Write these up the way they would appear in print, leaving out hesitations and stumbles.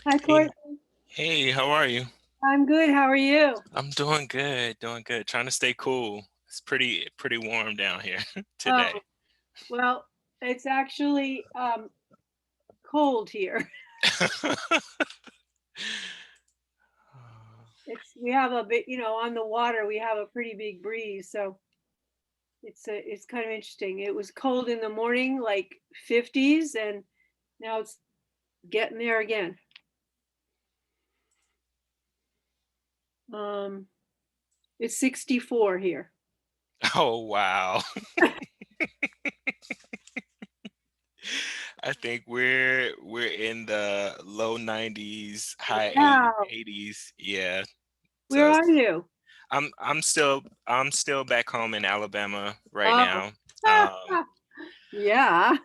Hi, Hey, Courtney. hey, how are you? I'm good. How are you? I'm doing good, doing good. Trying to stay cool. It's pretty warm down here today. Oh, well, it's actually cold here. We have a bit, on the water, we have a pretty big breeze, so it's kind of interesting. It was cold in the morning, like 50s, and now it's getting there again. Um, it's 64 here. Oh wow. I think we're in the low 90s, high Wow. 80s. Yeah. Where So are you? I'm still back home in Alabama right Oh, now. Um yeah.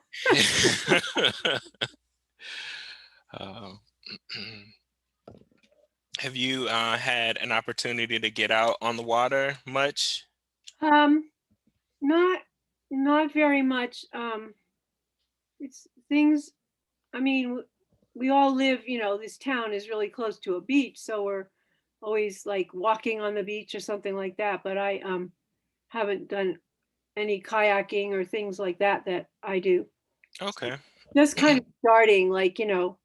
um, have you had an opportunity to get out on the water much? Um, not not very much. It's things I mean, we all live, this town is really close to a beach, so we're always like walking on the beach or something like that. But I haven't done any kayaking or things like that I do. Okay. Just kind of starting, like, it'll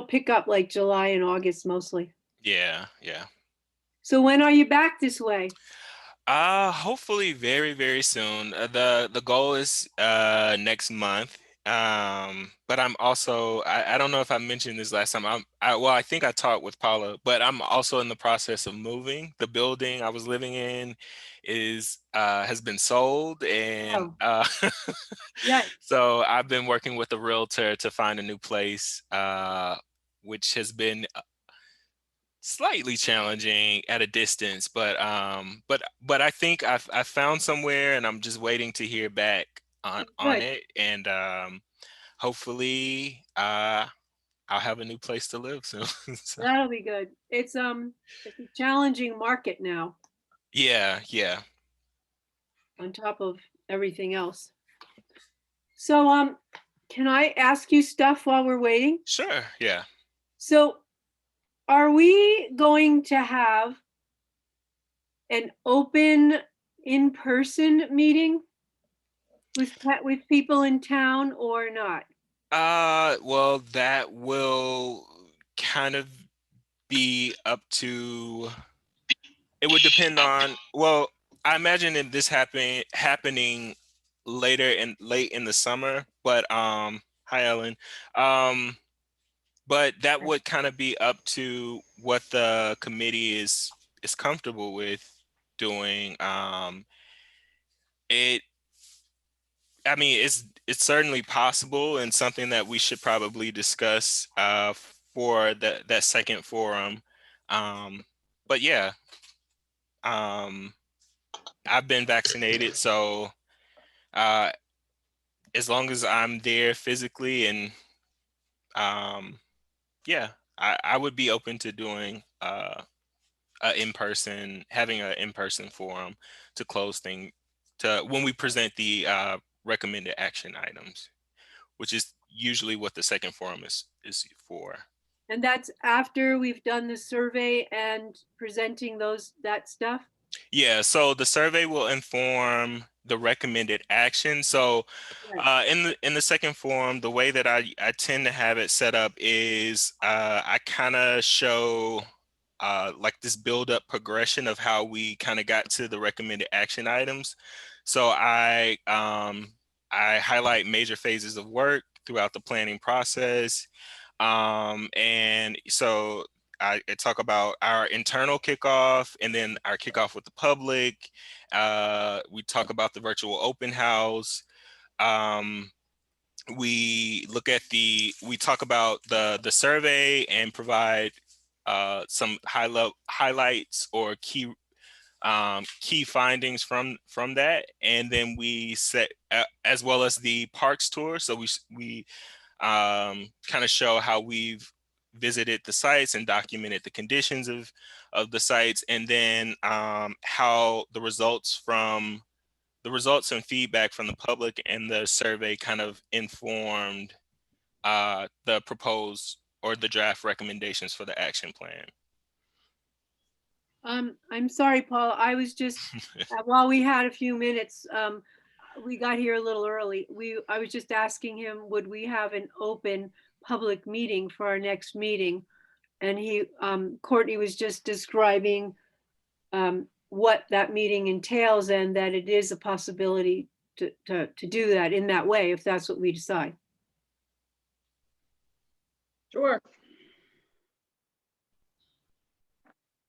pick up like July and August mostly. Yeah, yeah. So when are you back this way? Hopefully very, very soon. The goal is next month. But I'm also I don't know if I mentioned this last time. Well, I think I talked with Paula, but I'm also in the process of moving. The building I was living in is has been sold and Oh, yeah. so I've been working with a realtor to find a new place, which has been slightly challenging at a distance, but I think I've found somewhere and I'm just waiting to hear back on Good. it and hopefully I'll have a new place to live soon. So, That'll be good. It's a challenging market now yeah, yeah. on top of everything else. So can I ask you stuff while we're waiting? Sure, yeah. So are we going to have an open in-person meeting with people in town or not? Well, that will kind of be up to it would depend on, well, I imagine this happening late in the summer, but hi Ellen. Um but that would kind of be up to what the committee is comfortable with doing. It I mean it's certainly possible and something that we should probably discuss for that second forum. Um but yeah, um I've been vaccinated, so uh, as long as I'm there physically and um, yeah, I would be open to doing having an in-person forum to close thing to when we present the recommended action items, which is usually what the second forum is for. And that's after we've done the survey and presenting that stuff? Yeah, so the survey will inform the recommended action. So Right. in the second forum, the way that I tend to have it set up is I kind of show like this build up progression of how we kind of got to the recommended action items. So I highlight major phases of work throughout the planning process. And so I talk about our internal kickoff and then our kickoff with the public. We talk about the virtual open house. Um, we talk about the survey and provide some highlights or key findings from that, and then we set as well as the parks tour. So we kind of show how we've visited the sites and documented the conditions of the sites, and then how the results and feedback from the public and the survey kind of informed the proposed or the draft recommendations for the action plan. I'm sorry, Paul. I was just while we had a few minutes, we got here a little early. I was just asking him, would we have an open public meeting for our next meeting? And Courtney was just describing what that meeting entails, and that it is a possibility to do that in that way, if that's what we decide. Sure.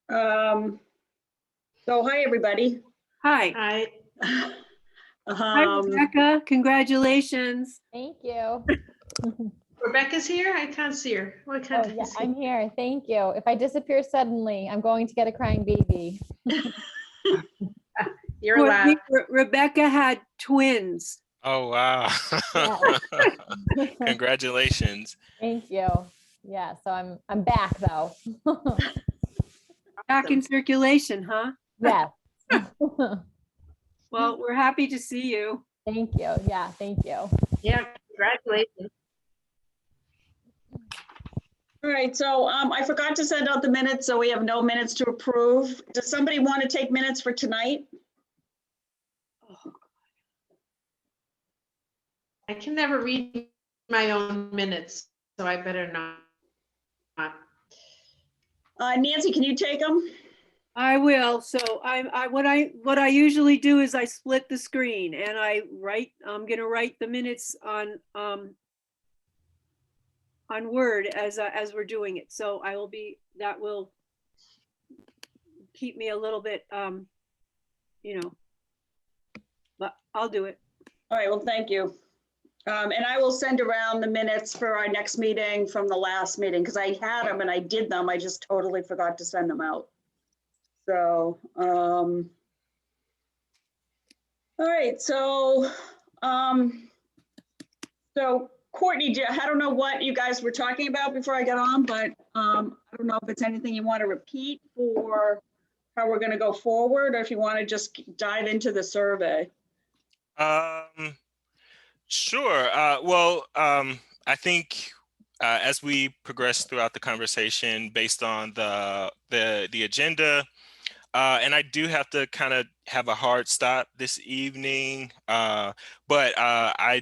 So hi, everybody. Hi. Hi. Hi, Rebecca. Congratulations. Thank you. Rebecca's here? I can't see her. Why can't Oh, I yeah, see? I'm here. Thank you. If I disappear suddenly, I'm going to get a crying baby. You're allowed. Rebecca had twins. Oh, wow. Yes. Congratulations. Thank you. Yeah, so I'm back though. Back in circulation, huh? Yes. Well, we're happy to see you. Thank you. Yeah, thank you. Yeah, congratulations. All right, so I forgot to send out the minutes, so we have no minutes to approve. Does somebody want to take minutes for tonight? I can never read my own minutes, so I better not. Nancy, can you take them? I will. So what I usually do is I split the screen and I'm going to write the minutes on Word as we're doing it. So that will keep me a little bit, but I'll do it. All right, well, thank you. And I will send around the minutes for our next meeting from the last meeting, because I had them and I did them. I just totally forgot to send them out. So, all right, so Courtney, I don't know what you guys were talking about before I got on, but I don't know if it's anything you want to repeat for how we're going to go forward, or if you want to just dive into the survey. Sure. I think as we progress throughout the conversation based on the agenda, and I do have to kind of have a hard stop this evening, but I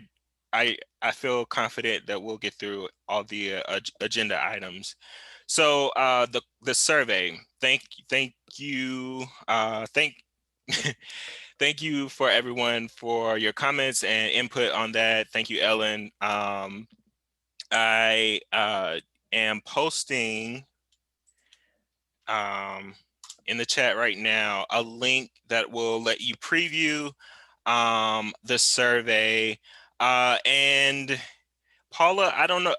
feel confident that we'll get through all the agenda items. So the survey. Thank you. Thank you for everyone for your comments and input on that. Thank you, Ellen. I am posting in the chat right now a link that will let you preview the survey. And Paula, I don't know,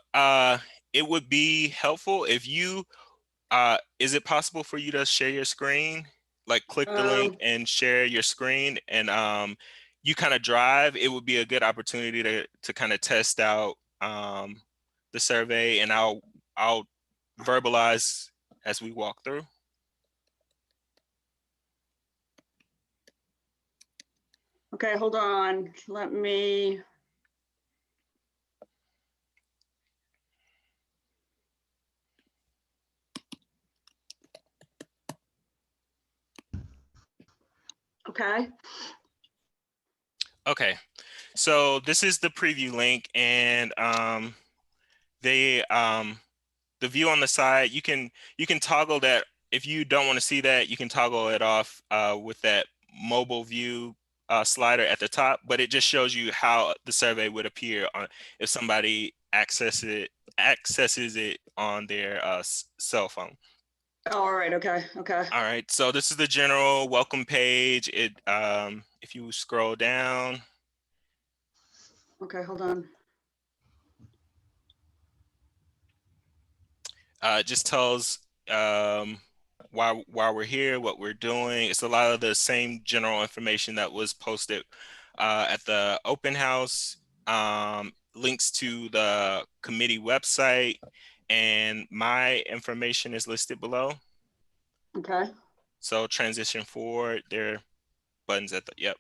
it would be helpful if you, is it possible for you to share your screen? Like click the link and share your screen, and you kind of drive. It would be a good opportunity to kind of test out the survey, and I'll verbalize as we walk through. Okay, hold on. Let me. Okay. Okay, so this is the preview link, and the view on the side, you can toggle that. If you don't want to see that, you can toggle it off with that mobile view slider at the top, but it just shows you how the survey would appear on if somebody accesses it on their cell phone. All right, okay. All right, so this is the general welcome page. If you scroll down. Okay, hold on. It just tells why we're here, what we're doing. It's a lot of the same general information that was posted at the open house, links to the committee website, and my information is listed below. Okay. So transition forward, there are buttons at the, yep.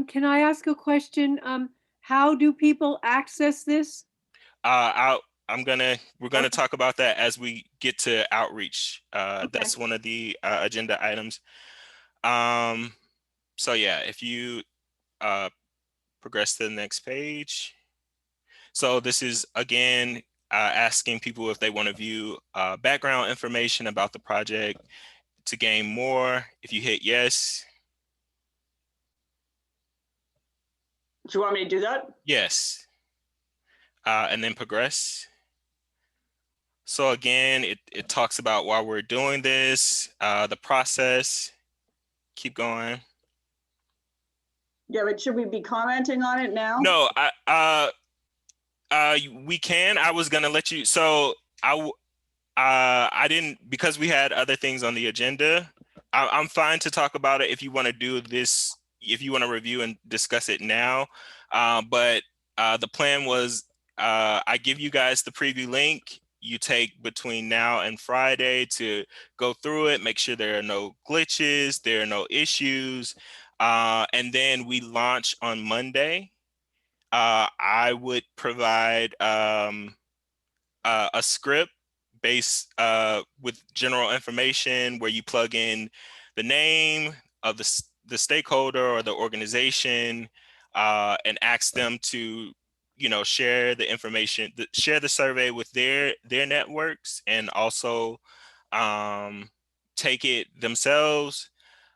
Can I ask a question? How do people access this? we're gonna talk about that as we get to outreach. Okay. That's one of the agenda items. So yeah, if you progress to the next page. So this is again asking people if they want to view background information about the project to gain more. If you hit yes, Do you want me to do that? yes, and then progress. So again, it talks about why we're doing this, the process. Keep going. Yeah, but should we be commenting on it now? No, we can. I was gonna let you. So I didn't, because we had other things on the agenda. I'm fine to talk about it if you want to do this, if you want to review and discuss it now. But the plan was I give you guys the preview link. You take between now and Friday to go through it, make sure there are no glitches, there are no issues. And then we launch on Monday. I would provide a script based with general information where you plug in the name of the stakeholder or the organization and ask them to, you know, share the information, share the survey with their networks, and also take it themselves,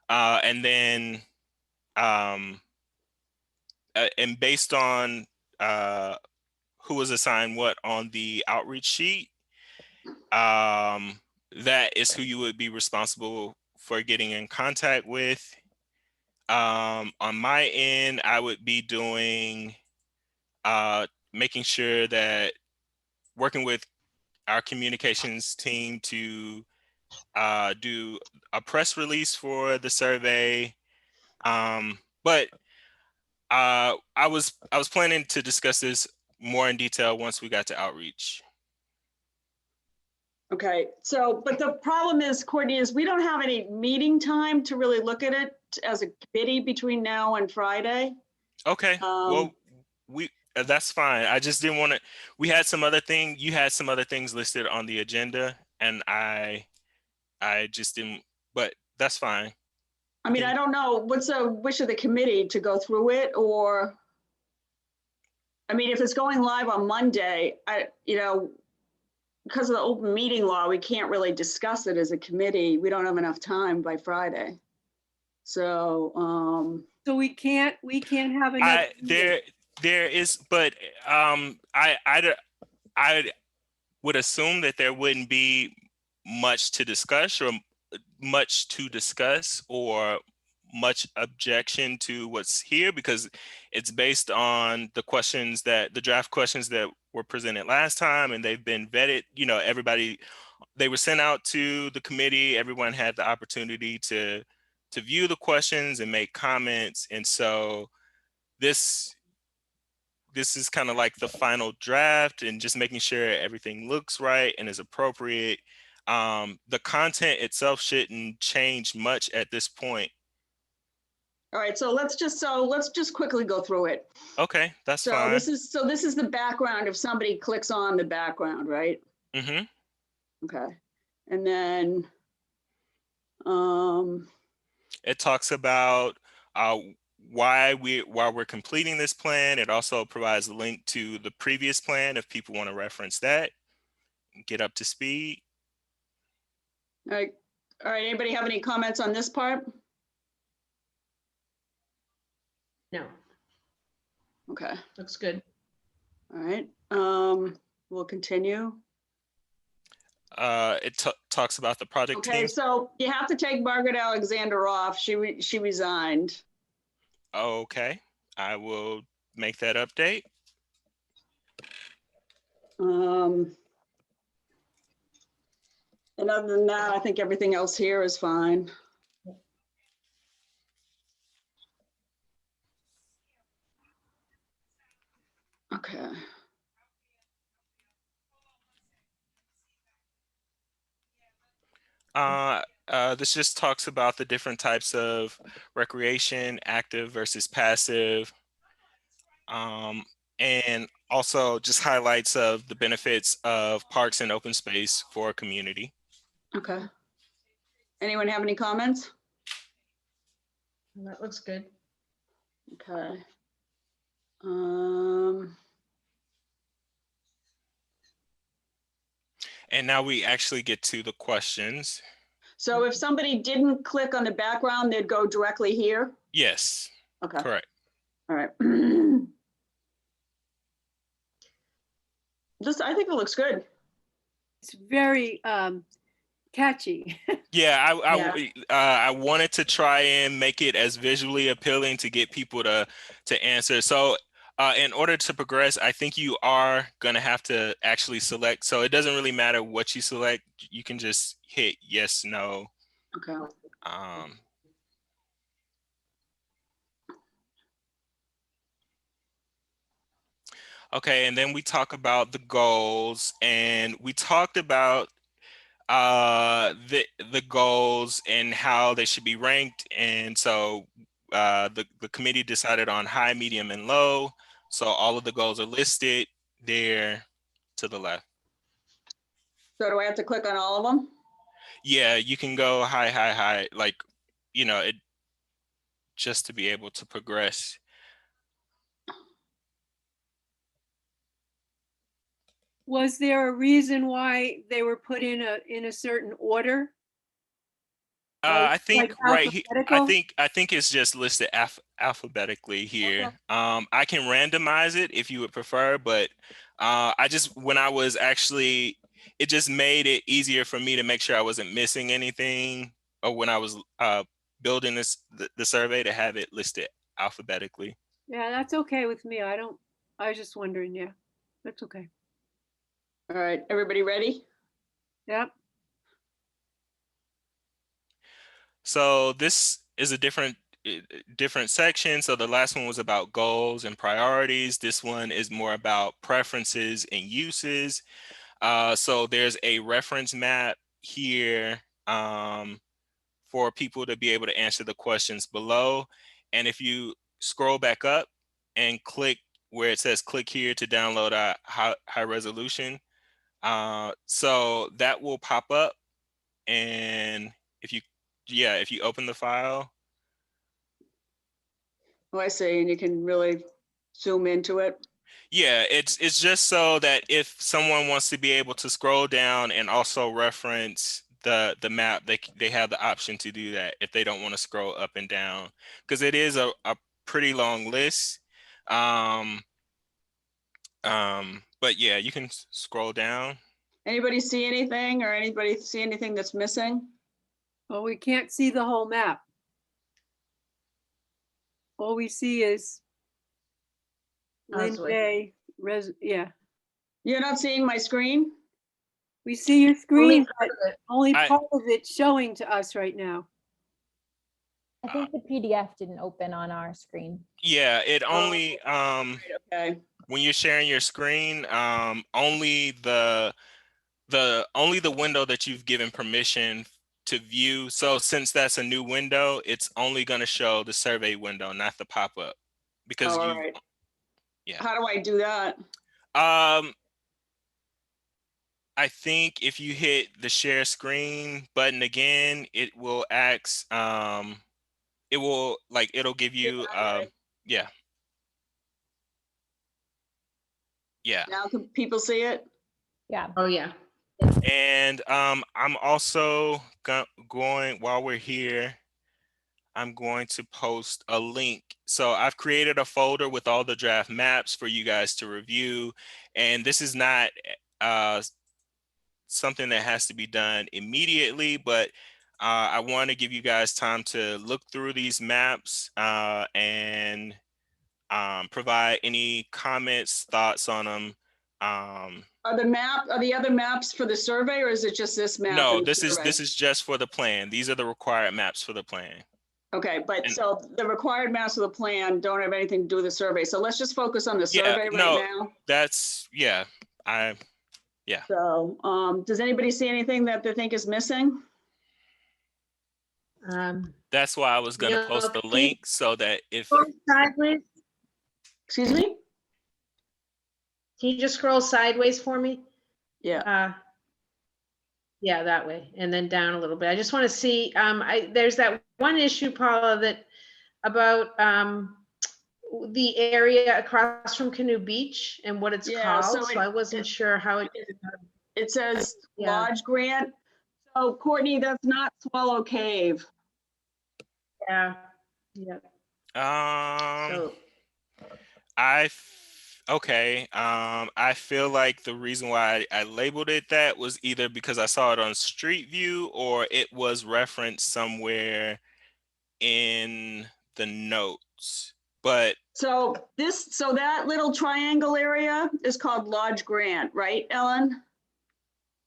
and then and based on who was assigned what on the outreach sheet, that is who you would be responsible for getting in contact with. On my end, I would be doing making sure that working with our communications team to do a press release for the survey. But I was planning to discuss this more in detail once we got to outreach. Okay, so, but the problem is, Courtney, is we don't have any meeting time to really look at it as a committee between now and Friday. Okay, well, that's fine. I just didn't want to, you had some other things listed on the agenda, and I just didn't, but that's fine. I mean, I don't know, what's the wish of the committee, to go through it, or? I mean, if it's going live on Monday, because of the open meeting law, we can't really discuss it as a committee. We don't have enough time by Friday. So, So we can't have another meeting. There is, but I would assume that there wouldn't be much to discuss, or much objection to what's here, because it's based on the draft questions that were presented last time, and they've been vetted. You know, they were sent out to the committee. Everyone had the opportunity to view the questions and make comments. And so this is kind of like the final draft, and just making sure everything looks right and is appropriate. The content itself shouldn't change much at this point. all right, so let's just quickly go through it. Okay, that's So fine. this is the background if somebody clicks on the background, right? Mm-hmm. Okay. And then, It talks about why we're completing this plan. It also provides a link to the previous plan if people want to reference that, get up to speed. all right, anybody have any comments on this part? No, Okay, looks good. all right, we'll continue. It talks about the project Okay, team. so you have to take Margaret Alexander off. She resigned. Okay, I will make that update. And other than that, I think everything else here is fine. Okay. This just talks about the different types of recreation, active versus passive. And also just highlights of the benefits of parks and open space for a community. Okay. Anyone have any comments? That looks good. Okay. And now we actually get to the questions. So if somebody didn't click on the background, they'd go directly here? Yes, Okay, correct. all right. I think it looks good. It's very catchy. Yeah, Yeah. I wanted to try and make it as visually appealing to get people to answer. So in order to progress, I think you are gonna have to actually select. So it doesn't really matter what you select. You can just hit yes, no. Okay. Okay, and then we talk about the goals, and we talked about the goals and how they should be ranked. And so the committee decided on high, medium, and low. So all of the goals are listed there to the left. So do I have to click on all of them? Yeah, you can go high, high, high, like, you know, it just to be able to progress. Was there a reason why they were put in a certain order? I think Like right here, alphabetical? I think it's just listed alphabetically here. Okay. I can randomize it if you would prefer, but I just when I was actually, it just made it easier for me to make sure I wasn't missing anything, or when I was building the survey, to have it listed alphabetically. Yeah, that's okay with me. I was just wondering, yeah, that's okay. All right, everybody ready? Yep. So this is a different section. So the last one was about goals and priorities. This one is more about preferences and uses. So there's a reference map here for people to be able to answer the questions below. And if you scroll back up and click where it says click here to download a high resolution, so that will pop up. And if you open the file. Oh, I see, and you can really zoom into it. Yeah, it's just so that if someone wants to be able to scroll down and also reference the map, they have the option to do that if they don't want to scroll up and down, because it is a pretty long list. But yeah, you can scroll down. Anybody see anything, or anybody see anything that's missing? Well, we can't see the whole map. All we see is Lynn Causeway. Bay, yeah. You're not seeing my screen? We see your Only screen, but part of it. only I- part of it showing to us right now. I think the PDF didn't open on our screen. Yeah, it only Okay, when you're sharing your screen, only the window that you've given permission to view. So since that's a new window, it's only going to show the survey window, not the pop-up, because all right. yeah. How do I do that? I think if you hit the share screen button again, it will ask, it'll give you, yeah. Yeah. Now can people see it? Yeah. Oh, yeah. And I'm also going, while we're here, I'm going to post a link. So I've created a folder with all the draft maps for you guys to review. And this is not something that has to be done immediately, but I want to give you guys time to look through these maps and provide any comments, thoughts on them. Are the other maps for the survey, or is it just this map? No, and the this survey? is just for the plan. These are the required maps for the plan. Okay, but And- so the required maps of the plan don't have anything to do with the survey. So let's just focus on the survey right no, now. that's So, does anybody see anything that they think is missing? that's why I was gonna Yeah, post the Pete- link, so that if Excuse me? Can you just scroll sideways for me? Yeah. Yeah, that way, and then down a little bit. I just want to see, there's that one issue, Paula, that about the area across from Canoe Beach and what it's Yeah, so called. So I wasn't sure how it, It says Yeah. Lodge Grant. So Courtney, that's not Swallow Cave. yeah, yeah. So, Okay. I feel like the reason why I labeled it that was either because I saw it on Street View or it was referenced somewhere in the notes. But So that little triangle area is called Lodge Grant, right, Ellen?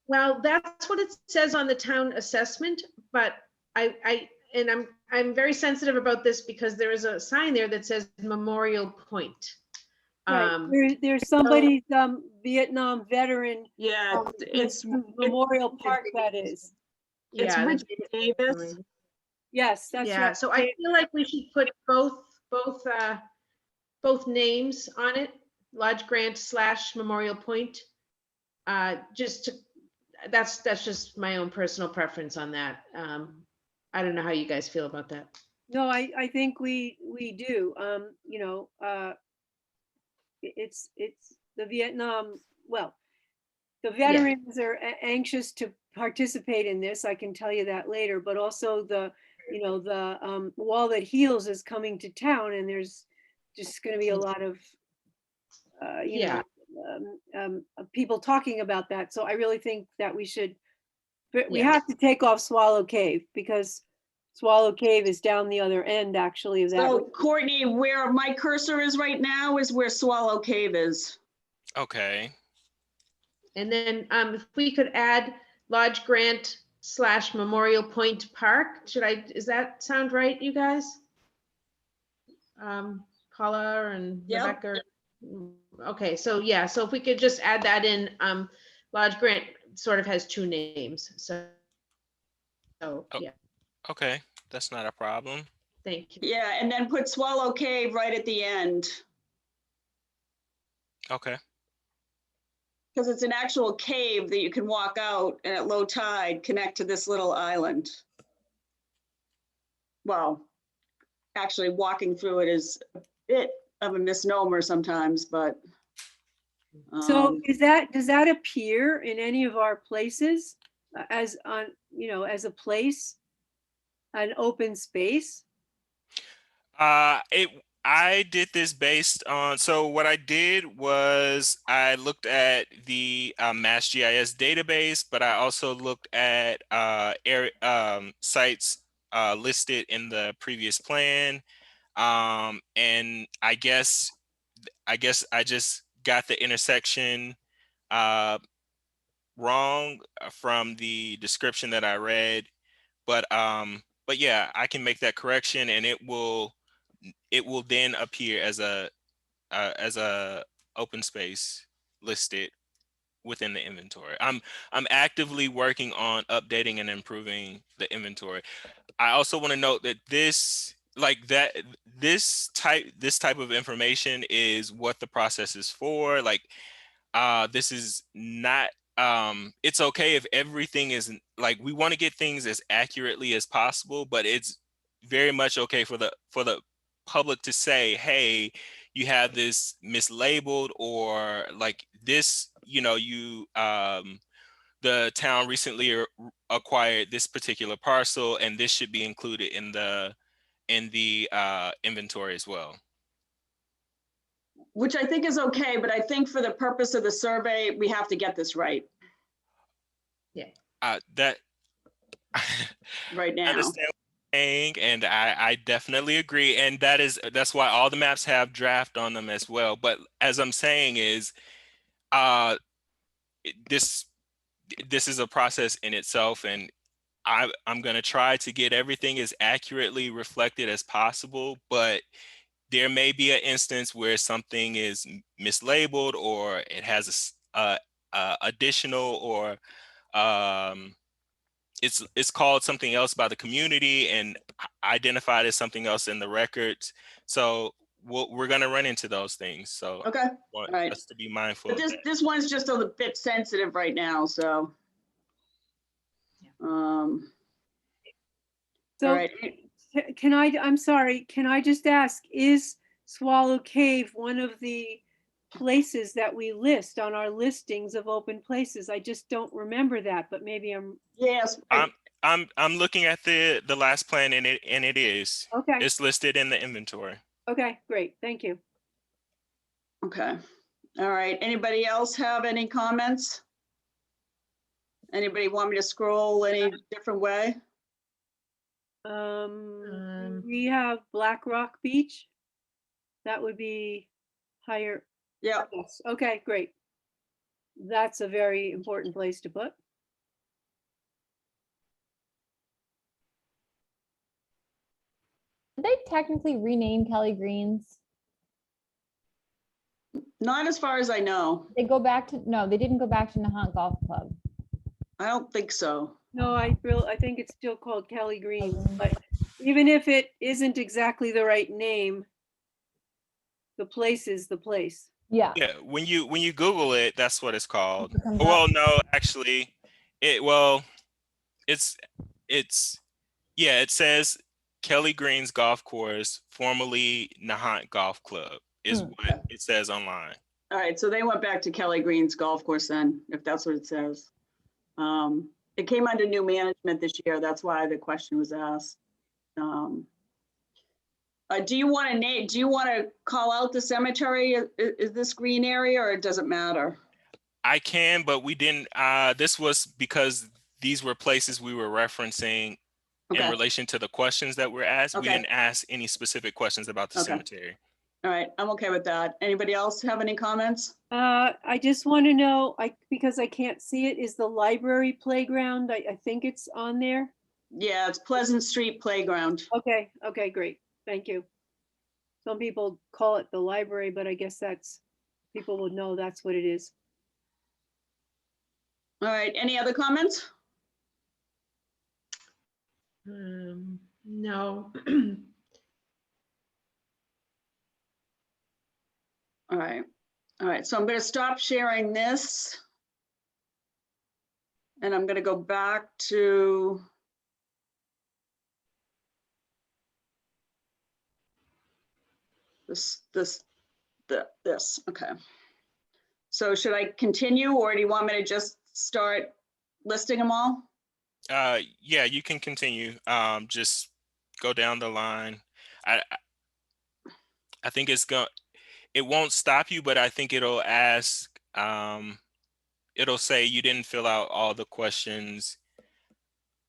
well, that's what it says on the town assessment, but I'm very sensitive about this because there is a sign there that says Memorial Point. Right, there's somebody's Vietnam veteran Yeah, it's Memorial Park, that is. It's Yeah, Richard Davis. Yes, that's yeah, right. so I feel like we should put both names on it, Lodge Grant / Memorial Point. Just to, that's just my own personal preference on that. I don't know how you guys feel about that. No, I think we do. You know, it's the Vietnam, well, the veterans are anxious to participate in this. I can tell you that later, but also the, you know, the Wall That Heals is coming to town, and there's just going to be a lot of, you know, people talking about that. So I really think that we should, but we have to take off Swallow Cave, because Swallow Cave is down the other end, actually, of that. So Courtney, where my cursor is right now is where Swallow Cave is. okay. And then if we could add Lodge Grant / Memorial Point Park, does that sound right, you guys? Paula and Yep. Rebecca. Okay, so yeah, so if we could just add that in, Lodge Grant sort of has two names, so yeah, Okay, that's not a problem. thank you. Yeah, and then put Swallow Cave right at the end, Okay. because it's an actual cave that you can walk out and at low tide connect to this little island. Well, actually walking through it is a bit of a misnomer sometimes, but. So does that appear in any of our places as on, you know, as a place, an open space? I did this based on, so what I did was I looked at the Mass GIS database, but I also looked at sites listed in the previous plan. And I guess I just got the intersection wrong from the description that I read, but yeah, I can make that correction, and it will then appear as a open space listed within the inventory. I'm actively working on updating and improving the inventory. I also want to note that this type of information is what the process is for. Like, this is not, it's okay if everything is, like, we want to get things as accurately as possible, but it's very much okay for the public to say, hey, you have this mislabeled, or like this, you know, the town recently acquired this particular parcel, and this should be included in the inventory as well. Which I think is okay, but I think for the purpose of the survey, we have to get this right. That right now. I understand what you're saying, and I definitely agree, and that's why all the maps have draft on them as well. But as I'm saying is, this is a process in itself, and I'm going to try to get everything as accurately reflected as possible, but there may be an instance where something is mislabeled, or it has a additional, or it's called something else by the community and identified as something else in the records. So we're gonna run into those things. So I Okay, want all right. us to be mindful But of this, that. this one's just a bit sensitive right now, so. All So right, can I'm sorry, can I just ask, is Swallow Cave one of the places that we list on our listings of open places? I just don't remember that, but maybe I'm, yes, I'm looking at the last plan, and it is. okay, It's listed in the inventory. okay, great, thank you. okay. All right, anybody else have any comments? Anybody want me to scroll any different way? We have Black Rock Beach. That would be higher. Yeah, Yes, okay, great. That's a very important place to put. Did they technically rename Kelly Greens? not as far as I know. They go back to, no, they didn't go back to Nahant Golf Club. I don't think so. No, I think it's still called Kelly Green, but even if it isn't exactly the right name, the place is the place. Yeah. Yeah, when you Google it, that's what it's called. It comes Well, up. no, actually, it's yeah, it says Kelly Green's Golf Course, formerly Nahant Golf Club, is Hmm. what it says online. All right, so they went back to Kelly Green's golf course then, if that's what it says. It came under new management this year. That's why the question was asked. Do you want to call out the cemetery? Is this green area or does it matter? I can, but we didn't. This was because these were places we were referencing in Okay, relation to the questions that were asked. We Okay. didn't ask any specific questions about the Okay. cemetery. all right, I'm okay with that. Anybody else have any comments? I just want to know, because I can't see it, is the library playground, I think it's on there? Yeah, it's Pleasant Street Playground. Okay, okay, great, thank you. Some people call it the library, but I guess people would know that's what it is. All right, any other comments? No. All right, so I'm going to stop sharing this. And I'm going to go back to this, okay. So should I continue or do you want me to just start listing them all? Yeah, you can continue. Just go down the line. I think it won't stop you, but I think it'll ask, it'll say you didn't fill out all the questions.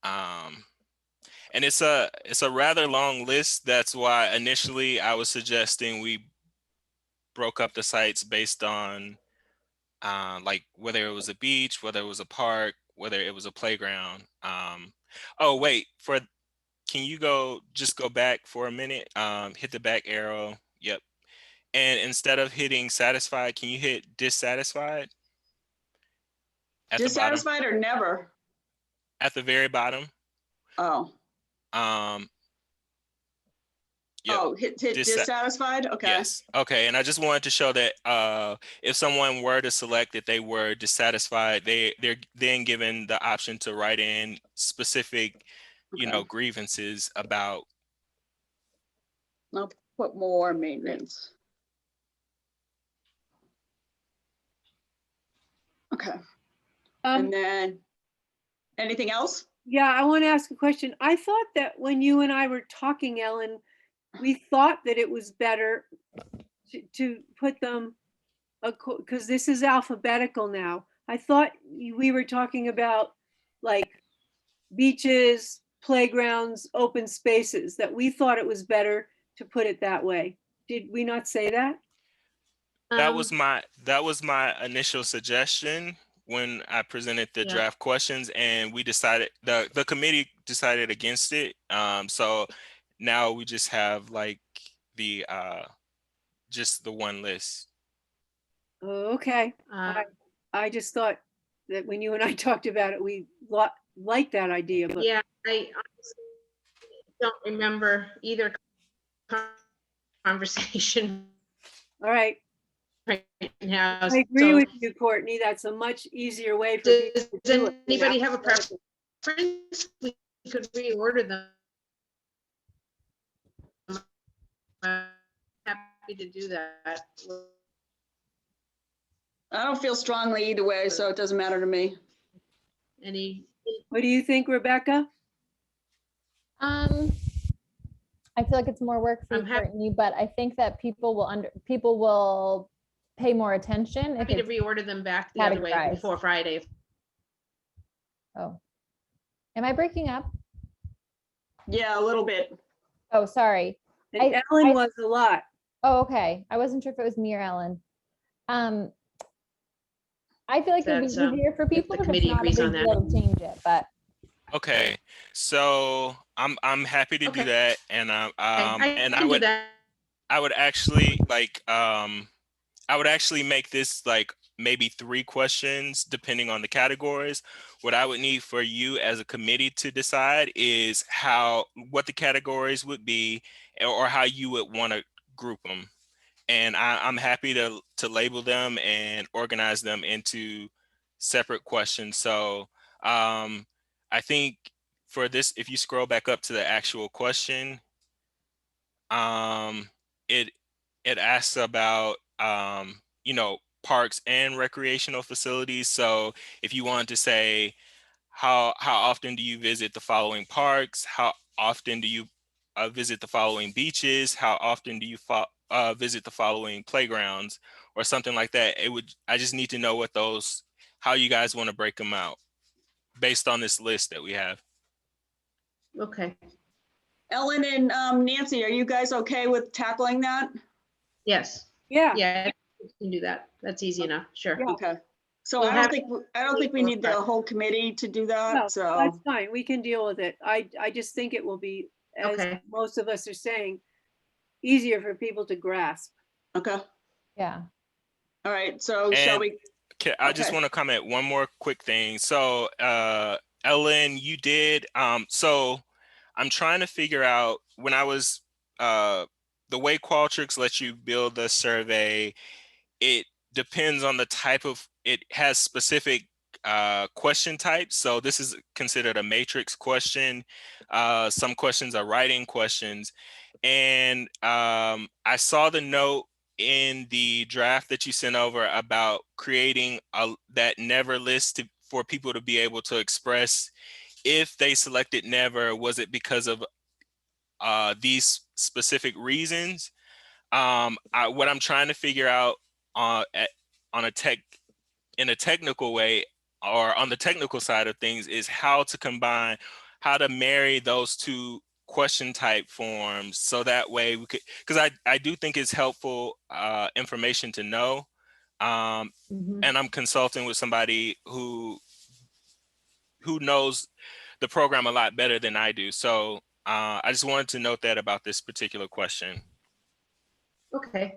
And it's a rather long list. That's why initially I was suggesting we broke up the sites based on like whether it was a beach, whether it was a park, whether it was a playground. Oh wait, can you just go back for a minute? Hit the back arrow. Yep. And instead of hitting satisfied, can you hit dissatisfied at the bottom? Dissatisfied or never? At the very bottom. Oh, Yep. oh, hit dissatisfied, okay. Yes. Okay. And I just wanted to show that if someone were to select that they were dissatisfied, they're then given the option to write in specific, Okay. grievances about. I'll put more maintenance. Okay, and then, anything else? Yeah, I want to ask a question. I thought that when you and I were talking, Ellen, we thought that it was better to put them, because this is alphabetical now. I thought we were talking about like beaches, playgrounds, open spaces, that we thought it was better to put it that way. Did we not say that? That was my initial suggestion when I presented the Yeah. draft questions, and we decided the committee decided against it. So now we just have like the just the one list. Okay. I just thought that when you and I talked about it, we liked that idea, but Yeah, I honestly don't remember either conversation All right. right now. I agree So with you, Courtney. That's a much easier way for people does to do it. anybody have a without- preference? We could reorder them. I'm happy to do that. I don't feel strongly either way, so it doesn't matter to me. Any, What do you think, Rebecca? I feel like it's more work for you, I'm happy- Courtney, but I think that people will pay more attention if happy to it's, reorder them back the other way categorized. before Friday. oh. Am I breaking up? Yeah, a little bit. Oh, sorry. And I- Ellen was a lot. Oh, okay. I wasn't sure if it was me or Ellen. I feel like it'd be That's, easier for people the if it's committee not a agrees big on that. deal to change it, but Okay, so I'm happy to do Okay. that, and and I can do would that. I would actually I would actually make this like maybe 3 questions depending on the categories. What I would need for you as a committee to decide is what the categories would be, or how you would want to group them. And I'm happy to label them and organize them into separate questions. So I think for this, if you scroll back up to the actual question, it it asks about parks and recreational facilities. So if you wanted to say how often do you visit the following parks, how often do you visit the following beaches, how often do you visit the following playgrounds, or something like that, I just need to know how you guys want to break them out based on this list that we have. Okay, Ellen and Nancy, are you guys okay with tackling that? yes, Yeah. yeah, we can do that. That's easy enough, sure. Yeah. Okay. So We'll I have- don't think we need the whole committee to do No, that, so, that's fine. We can deal with it. I just think it will be, as Okay. most of us are saying, easier for people to grasp. okay. yeah. All right, so shall And we? I just Okay. want to comment one more quick thing. So Ellen, you did so I'm trying to figure out when I was the way Qualtrics lets you build the survey, it depends on the type of, it has specific question types. So this is considered a matrix question. Some questions are writing questions. And I saw the note in the draft that you sent over about creating that never list for people to be able to express if they selected never, was it because of these specific reasons? What I'm trying to figure out on a in a technical way, or on the technical side of things, is how to marry those 2 question type forms, so that way we could, because I do think it's helpful information to know, Mhm. and I'm consulting with somebody who knows the program a lot better than I do. So I just wanted to note that about this particular question. Okay.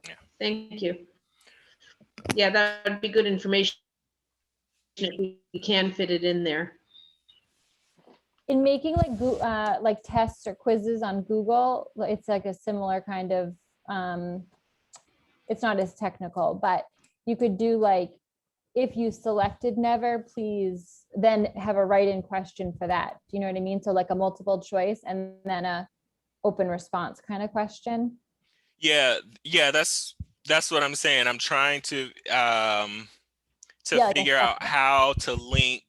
Yeah. Thank you. Yeah, that would be good information if we can fit it in there. In making like tests or quizzes on Google, it's like a similar kind of, it's not as technical, but you could do like, if you selected never, please then have a write-in question for that. Do you know what I mean? So like a multiple choice and then a open response kind of question. Yeah, that's what I'm saying. I'm trying to Yeah, like a figure out separate- how to link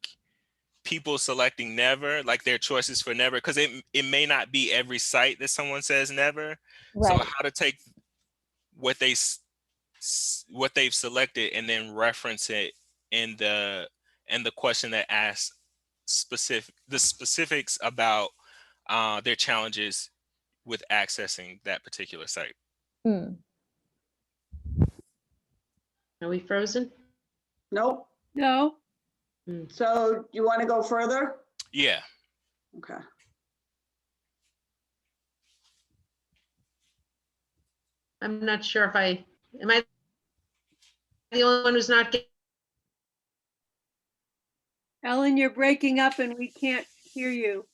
people selecting never, like their choices for never, because it may not be every site that someone says never. So Right. how to take what what they've selected and then reference it in the question that asks the specifics about their challenges with accessing that particular site. Hmm. Are we frozen? Nope. No, So you want to go further? Yeah. Okay. I'm not sure if am I the only one who's not getting? Ellen, you're breaking up and we can't hear you.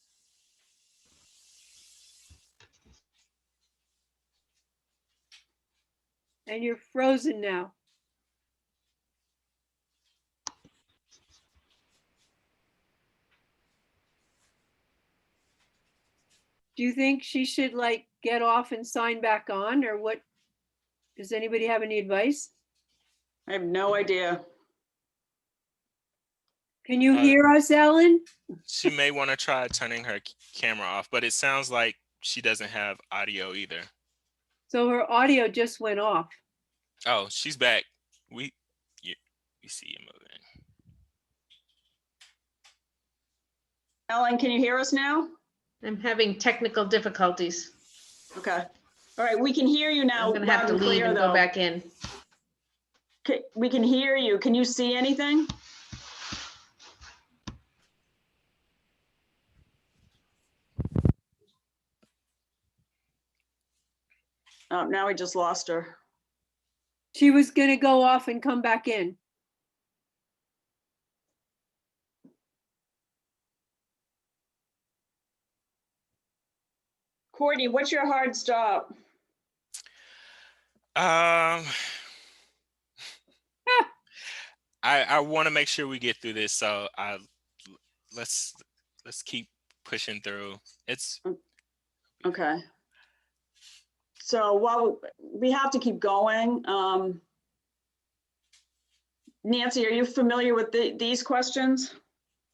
And you're frozen now. Do you think she should like get off and sign back on, or what? Does anybody have any advice? I have no idea. Can you Uh, hear us, Ellen? She may want to try turning her camera off, but it sounds like she doesn't have audio either. So her audio just went off. Oh, she's back. We see you moving. Ellen, can you hear us now? I'm having technical difficulties. Okay. All right, we can hear you now. I'm gonna have loud to and leave clear, and go though. back in. We can hear you. Can you see anything? Oh, now we just lost her. She was gonna go off and come back in. Courtney, what's your hard stop? I want to make sure we get through this, so let's keep pushing through. It's Okay. So while we have to keep going, Nancy, are you familiar with these questions?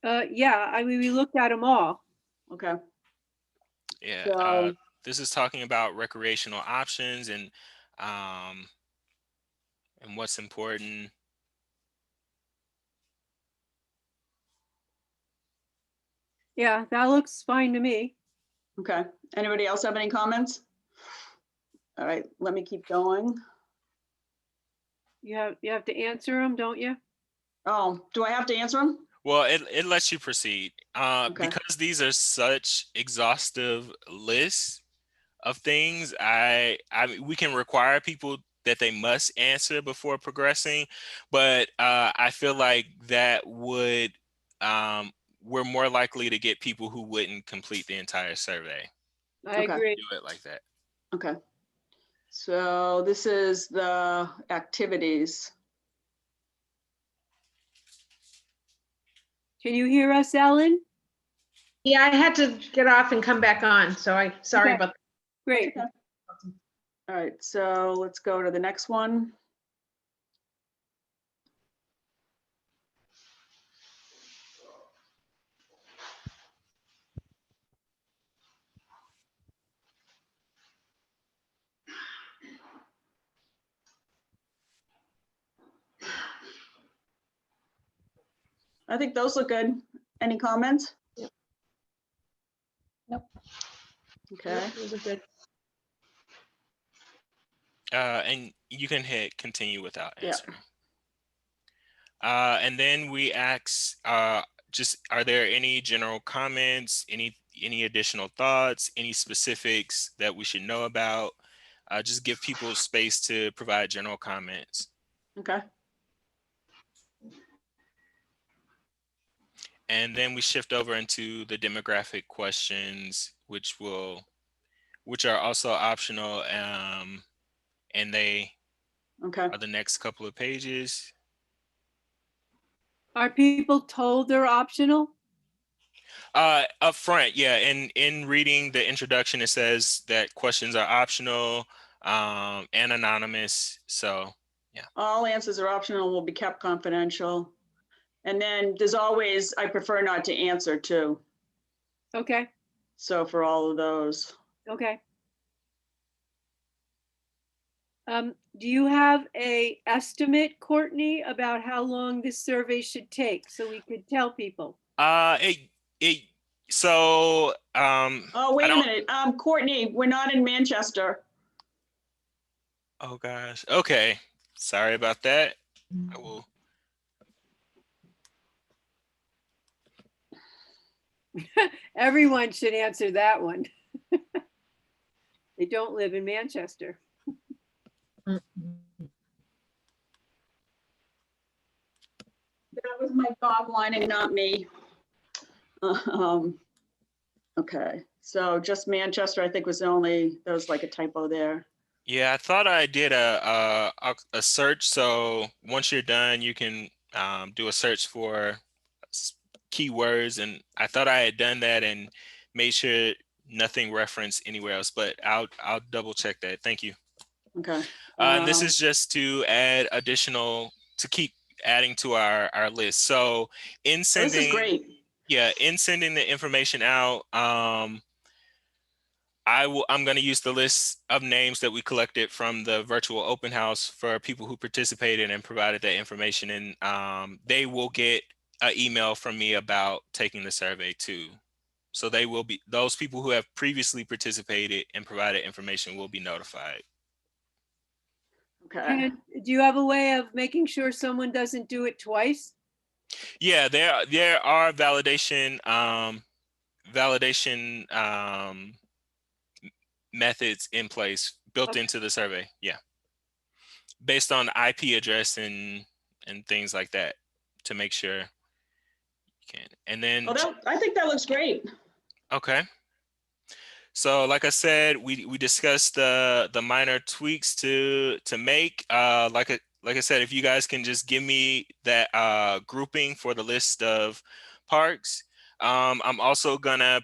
Yeah, I mean, we looked at them all. Okay. yeah. So, This is talking about recreational options and what's important. Yeah, that looks fine to me. okay. Anybody else have any comments? All right, let me keep going. You have to answer them, don't you? Oh, do I have to answer them? Well, it lets you proceed Okay. because these are such exhaustive lists of things. I mean, we can require people that they must answer before progressing, but I feel like that would we're more likely to get people who wouldn't complete the entire survey. I Okay. agree. Do it like that. Okay. So this is the activities. Can you hear us, Ellen? Yeah, I had to get off and come back on, so sorry Okay. about that. Great. Okay. All right, so let's go to the next one. I think those look good. Any comments? Nope. Okay, Those are good. And you can hit continue without Yeah. answering. And then we ask, just are there any general comments, any additional thoughts, any specifics that we should know about? Just give people space to provide general comments. okay, And then we shift over into the demographic questions, which are also optional, and they okay. are the next couple of pages. Are people told they're optional? Up front, yeah. In reading the introduction, it says that questions are optional and anonymous. So All answers are optional, will be kept confidential. And then there's always, I prefer not to answer too. Okay, So for all of those. okay. Do you have a estimate, Courtney, about how long this survey should take so we could tell people? so Oh, wait I a don't. minute. Courtney, we're not in Manchester. Oh gosh. Okay. Sorry about that. I will. Everyone should answer that one. They don't live in Manchester. That was my dog whining, not me. Okay, so just Manchester, I think was there was like a typo there. Yeah, I thought I did a search. So once you're done, you can do a search for keywords, and I thought I had done that and made sure nothing referenced anywhere else. But I'll double check that. Thank you. Okay. And this is just to add additional to keep adding to our list. So in This is sending, great. yeah, in sending the information out, I'm going to use the list of names that we collected from the virtual open house for people who participated and provided that information, and they will get an email from me about taking the survey too. So they will be, those people who have previously participated and provided information will be notified. Okay. And do you have a way of making sure someone doesn't do it twice? Yeah, there are validation methods in place built Okay. into the survey. Yeah, based on IP address and things like that to make sure you can. And then Oh, I think that looks great. okay. So like I said, we discussed the minor tweaks to make. Like I said, if you guys can just give me that grouping for the list of parks. I'm also gonna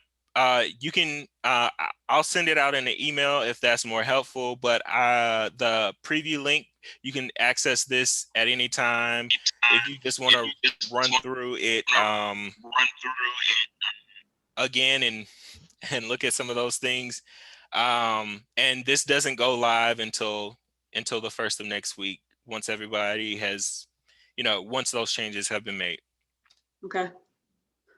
you can I'll send it out in an email if that's more helpful. But the preview link, you can access this at any time if you just want to run through it again and look at some of those things. And this doesn't go live until the first of next week, once everybody has, once those changes have been made. Okay.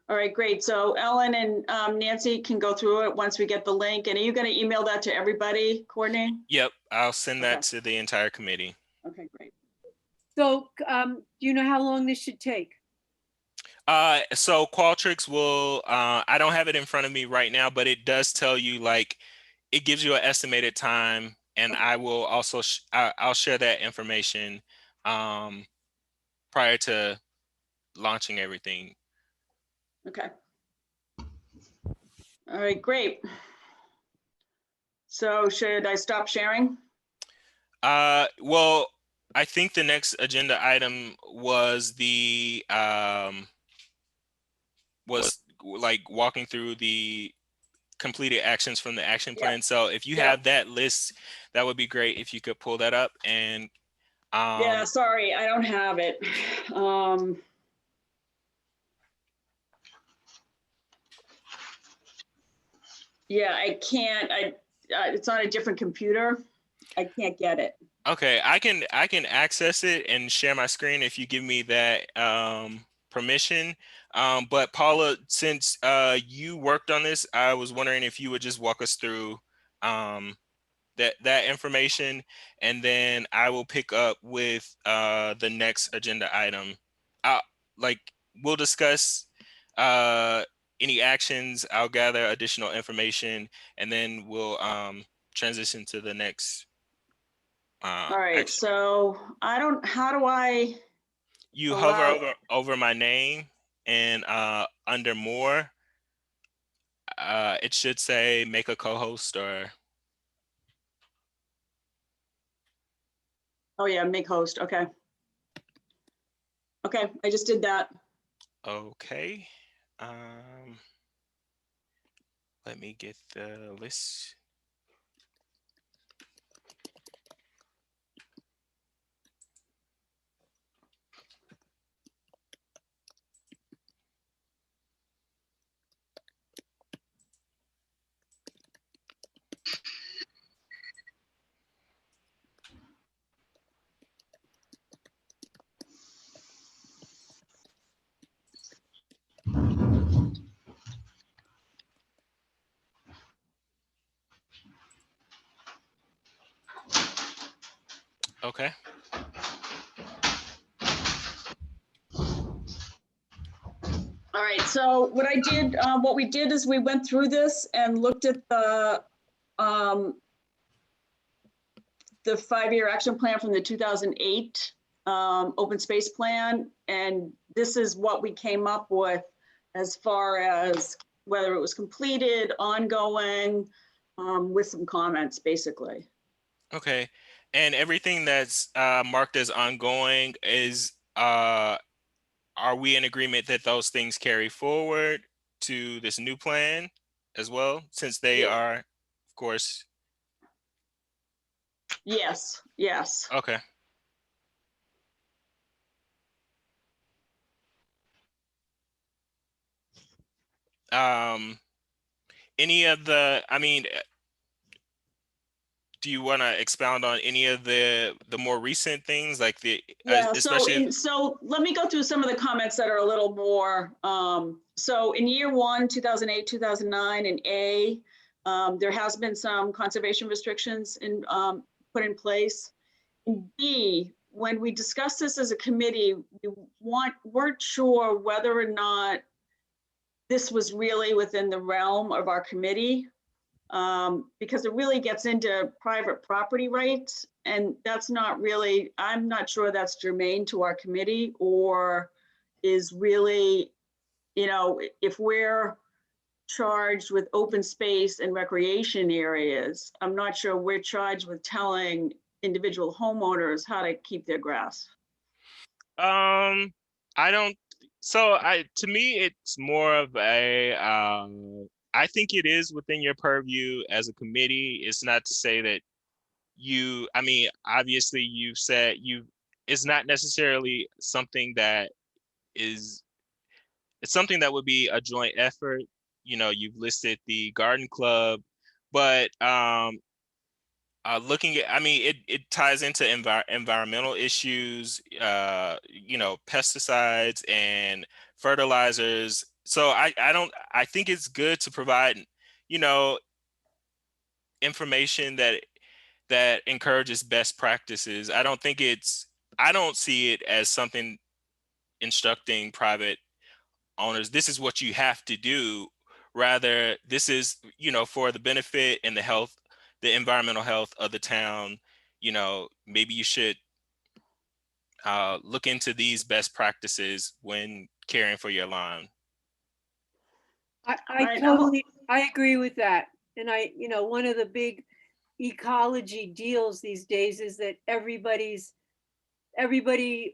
All right, great. So Ellen and Nancy can go through it once we get the link. And are you going to email that to everybody, Courtney? Yep, I'll send that Okay. to the entire committee. Okay, great. So do you know how long this should take? So Qualtrics will, I don't have it in front of me right now, but it does tell you, like, it gives you an estimated time, and I will also, I'll share that information prior to launching everything. Okay. All right, great. So should I stop sharing? Well, I think the next agenda item was was like walking through the completed actions from the action plan. Yeah. So if you Yeah. have that list, that would be great if you could pull that up. And Yeah, sorry, I don't have it. Yeah, I can't. It's on a different computer. I can't get it. okay, I can access it and share my screen if you give me that permission. But Paula, since you worked on this, I was wondering if you would just walk us through that information, and then I will pick up with the next agenda item. Like, we'll discuss any actions. I'll gather additional information, and then we'll transition to the next All right, action. so how do I? You allow- hover over my name, and under more, it should say make a co-host or. Oh yeah, make host, okay. Okay, I just did that. Okay. Let me get the list. Okay. All right, so what we did is we went through this and looked at the 5-year action plan from the 2008 open space plan. And this is what we came up with as far as whether it was completed, ongoing, with some comments, basically. Okay. And everything that's marked as ongoing is, are we in agreement that those things carry forward to this new plan as well, since they Yeah. are, of course, Yes, yes. okay. Um, any of the, I mean, do you want to expound on any of the more recent things, like the, Yeah, especially if, so let me go through some of the comments that are a little more, so in year one, 2008, 2009, and A, there has been some conservation restrictions put in place. In B, when we discussed this as a committee, weren't sure whether or not this was really within the realm of our committee, because it really gets into private property rights, and that's not really, I'm not sure that's germane to our committee, or is really, if we're charged with open space and recreation areas, I'm not sure we're charged with telling individual homeowners how to keep their grass. I don't, so to me, it's more of a, I think it is within your purview as a committee. It's not to say that I mean, obviously you've said it's not necessarily something that is, it's something that would be a joint effort. You know, you've listed the garden club, but looking at, I mean, it ties into environmental issues, you know, pesticides and fertilizers. So I think it's good to provide, you know, information that encourages best practices. I don't see it as something instructing private owners, this is what you have to do. Rather, this is, you know, for the benefit and the environmental health of the town. You know, maybe you should look into these best practices when caring for your lawn. I agree with that. And one of the big ecology deals these days is that everybody,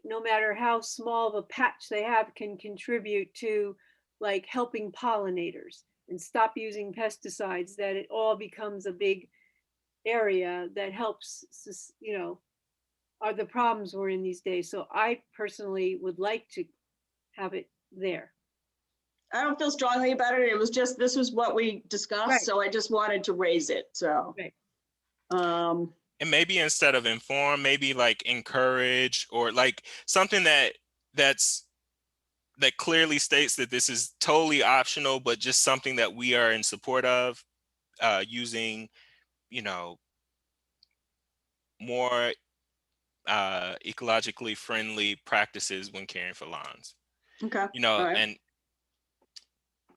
no matter how small of a patch they have, can contribute to like helping pollinators and stop using pesticides, that it all becomes a big area that helps, are the problems we're in these days. So I personally would like to have it there. I don't feel strongly about it. It was just, this was what we discussed, Right. so I just wanted to raise it, so. Right. And maybe instead of inform, maybe like encourage, or like something that clearly states that this is totally optional, but just something that we are in support of, using, you know, more ecologically friendly practices when caring for lawns. Okay, You know, all right. and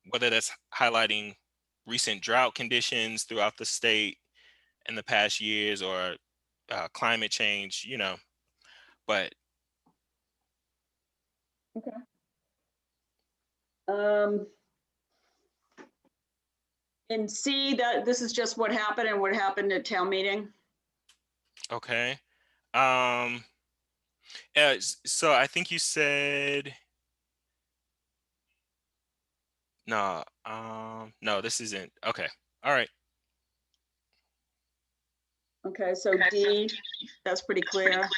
whether that's highlighting recent drought conditions throughout the state in the past years, or climate change, you know, but Okay. And C, that this is just what happened and what happened at town meeting. okay. So I think you said no. No, this isn't okay. All right. Okay, so D, that's pretty clear.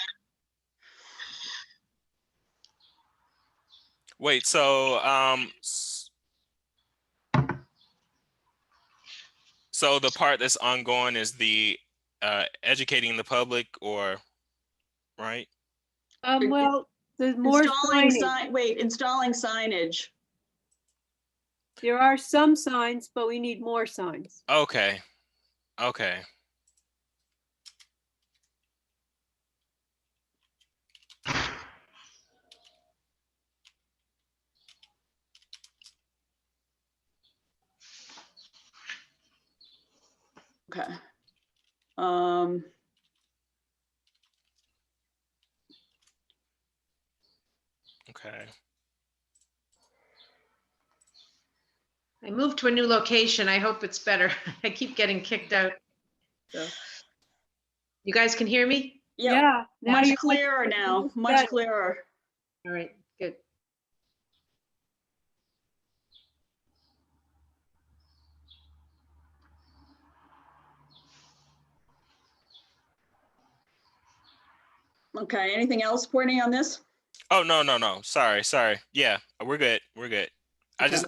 Wait. So so the part that's ongoing is the educating the public, or right? Well, there's more signage. Installing signage. There are some signs, but we need more signs. Okay. Okay. Okay. Okay. I moved to a new location. I hope it's better. I keep getting kicked out. So, You guys can hear me? Yep, Yeah. Now much you're clearer now, much better. clearer. All right, good. Okay, anything else, Courtney, on this? Oh, no. Sorry. Yeah, we're good. Okay.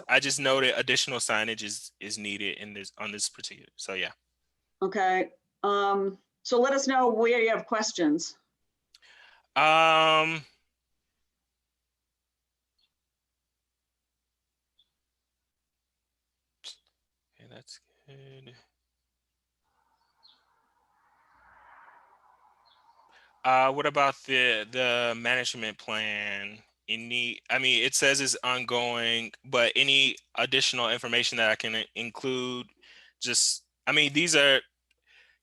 I just noted additional signage is needed in this on this particular. So yeah. Okay, so let us know where you have questions. Um. Okay, that's good. What about the management plan? I mean, it says it's ongoing, but any additional information that I can include? I mean, these are,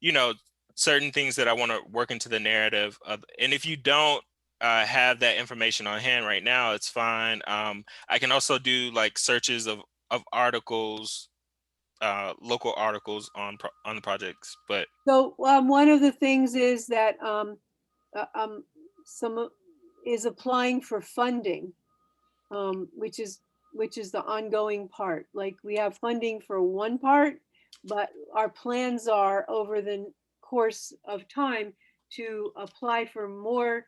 you know, certain things that I want to work into the narrative of, and if you don't have that information on hand right now, it's fine. I can also do like searches of articles, local articles on the projects, but So one of the things is that some is applying for funding, which is the ongoing part. Like we have funding for one part, but our plans are over the course of time to apply for more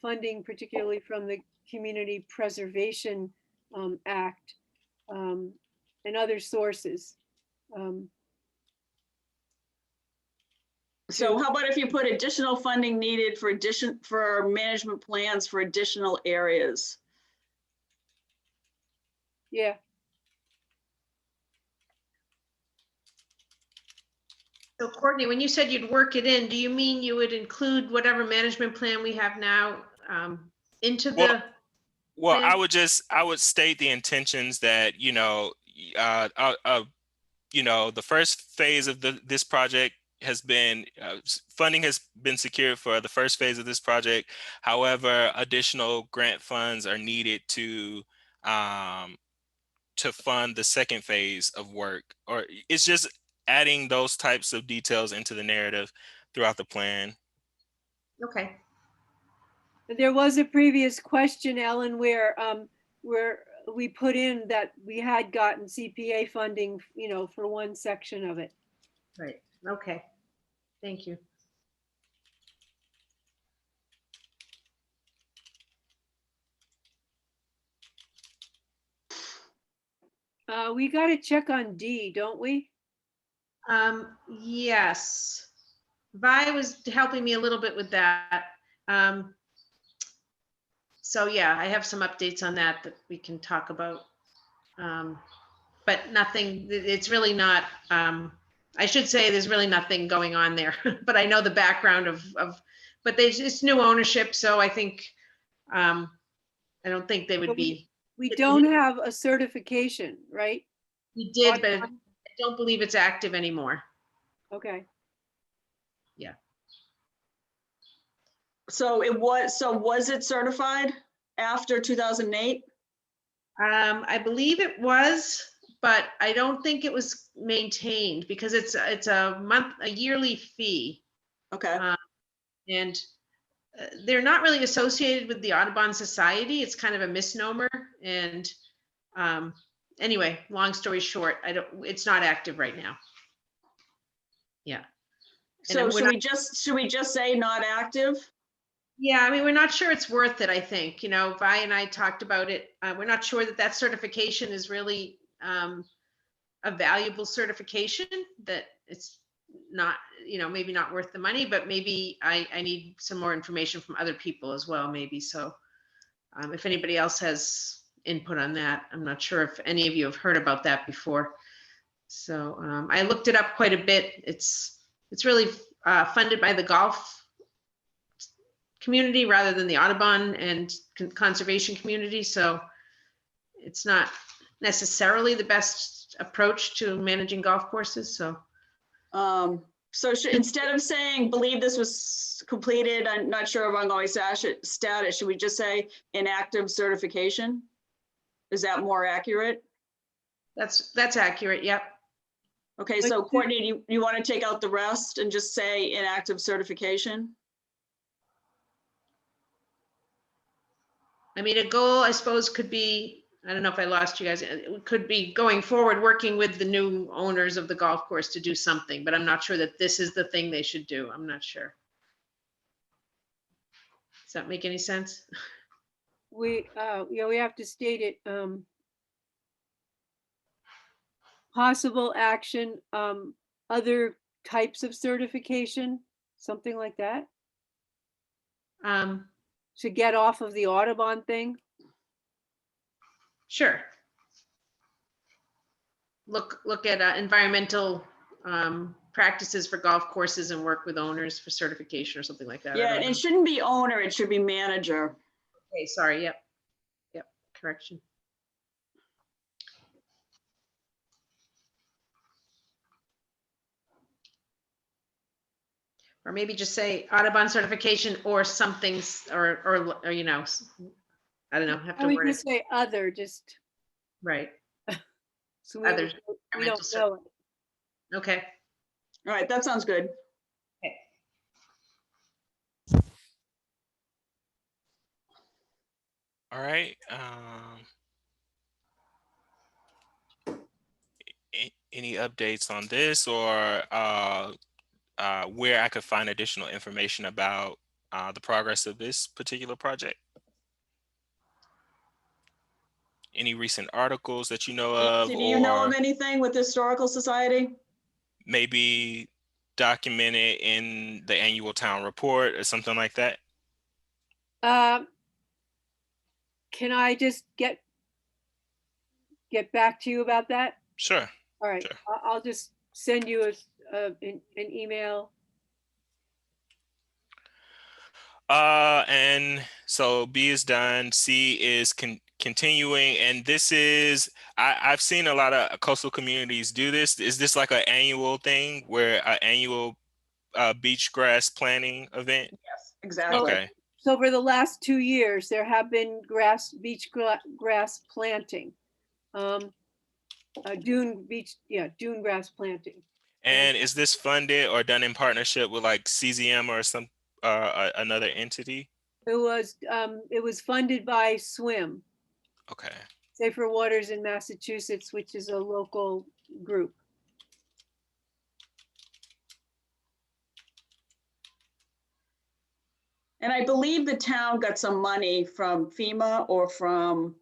funding, particularly from the Community Preservation Act and other sources. Um, So how about if you put additional funding needed for management plans for additional areas? Yeah, So Courtney, when you said you'd work it in, do you mean you would include whatever management plan we have now into the? well, plan? I would state the intentions that, the first phase of this project has been funding has been secured for the first phase of this project. However, additional grant funds are needed to fund the second phase of work, or it's just adding those types of details into the narrative throughout the plan. Okay, there was a previous question, Ellen, where we put in that we had gotten CPA funding, for one section of it. right, okay. Thank you. We got to check on D, don't we? Yes. Vi was helping me a little bit with that. So yeah, I have some updates on that we can talk about. But nothing, it's really not, I should say there's really nothing going on there, but I know the background but it's new ownership. So I think, I don't think they would But be. We don't have a certification, right? We did, but I don't believe it's active anymore. Okay. Yeah. So was it certified after 2008? I believe it was, but I don't think it was maintained because it's a yearly fee. Okay, And they're not really associated with the Audubon Society. It's kind of a misnomer. And anyway, long story short, it's not active right now. Yeah. so should we just say not active? Yeah, I mean, we're not sure it's worth it, I think. Vi and I talked about it. We're not sure that certification is really a valuable certification, that it's not, maybe not worth the money, but maybe I need some more information from other people as well, maybe. So if anybody else has input on that, I'm not sure if any of you have heard about that before. So I looked it up quite a bit. It's really funded by the golf community rather than the Audubon and conservation community. So it's not necessarily the best approach to managing golf courses. So Instead of saying, believe this was completed, I'm not sure of ongoing status, should we just say inactive certification? Is that more accurate? that's accurate. Yep. Okay, so Courtney, you want to take out the rest and just say inactive certification? I mean, a goal, I suppose, could be, I don't know if I lost you guys, it could be going forward, working with the new owners of the golf course to do something, but I'm not sure that this is the thing they should do. I'm not sure. Does that make any sense? We have to state it, possible action, other types of certification, something like that, Um, to get off of the Audubon thing. Sure. Look at environmental practices for golf courses and work with owners for certification or something like that. I Yeah, don't and know. it shouldn't be owner, it should be manager. Okay, sorry, yep. Yep, correction. Or maybe just say Audubon certification or something's, or, you know, I don't know, have I to would word it, just say other, just right, so we Others, don't environmental know it. okay. All right, that sounds good. Okay. All right. Any updates on this, or where I could find additional information about the progress of this particular project? Any recent articles that you know of, Do you know of or anything with the Historical Society? maybe documented in the annual town report or something like that? Can I just get back to you about that? Sure. All right, Sure. I'll just send you an email. And so B is done, C is continuing, and this is, I've seen a lot of coastal communities do this. Is this like an annual thing, where an annual beach grass planting event? Yes, exactly. Okay. So for the last 2 years, there have been beach grass planting. Dune grass planting. And is this funded or done in partnership with like CZM or some another entity? It was funded by SWIM, Okay. Safer Waters in Massachusetts, which is a local group. And I believe the town got some money from FEMA or from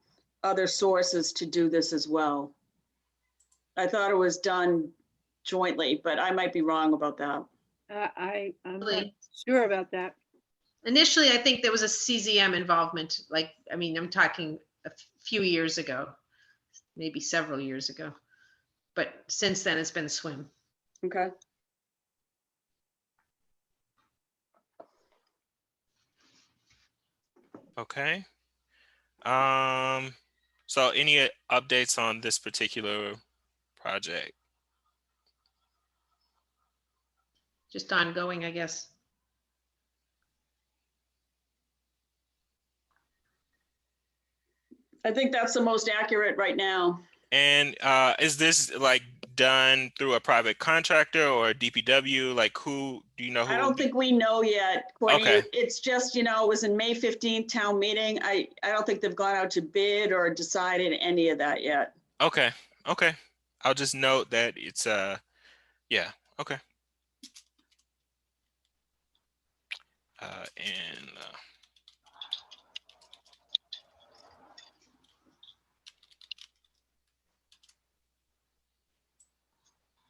other sources to do this as well. I thought it was done jointly, but I might be wrong about that. I'm not Really? sure about that. Initially, I think there was a CZM involvement, like, I mean, I'm talking a few years ago, maybe several years ago. But since then, it's been SWIM. Okay. Okay. So any updates on this particular project? Just ongoing, I guess. I think that's the most accurate right now. And is this like done through a private contractor or a DPW? Like, who do you know who? I don't think we know yet, Courtney. Okay. It's just, it was in May 15th town meeting. I don't think they've gone out to bid or decided any of that yet. Okay. Okay. I'll just note that it's yeah. Okay. And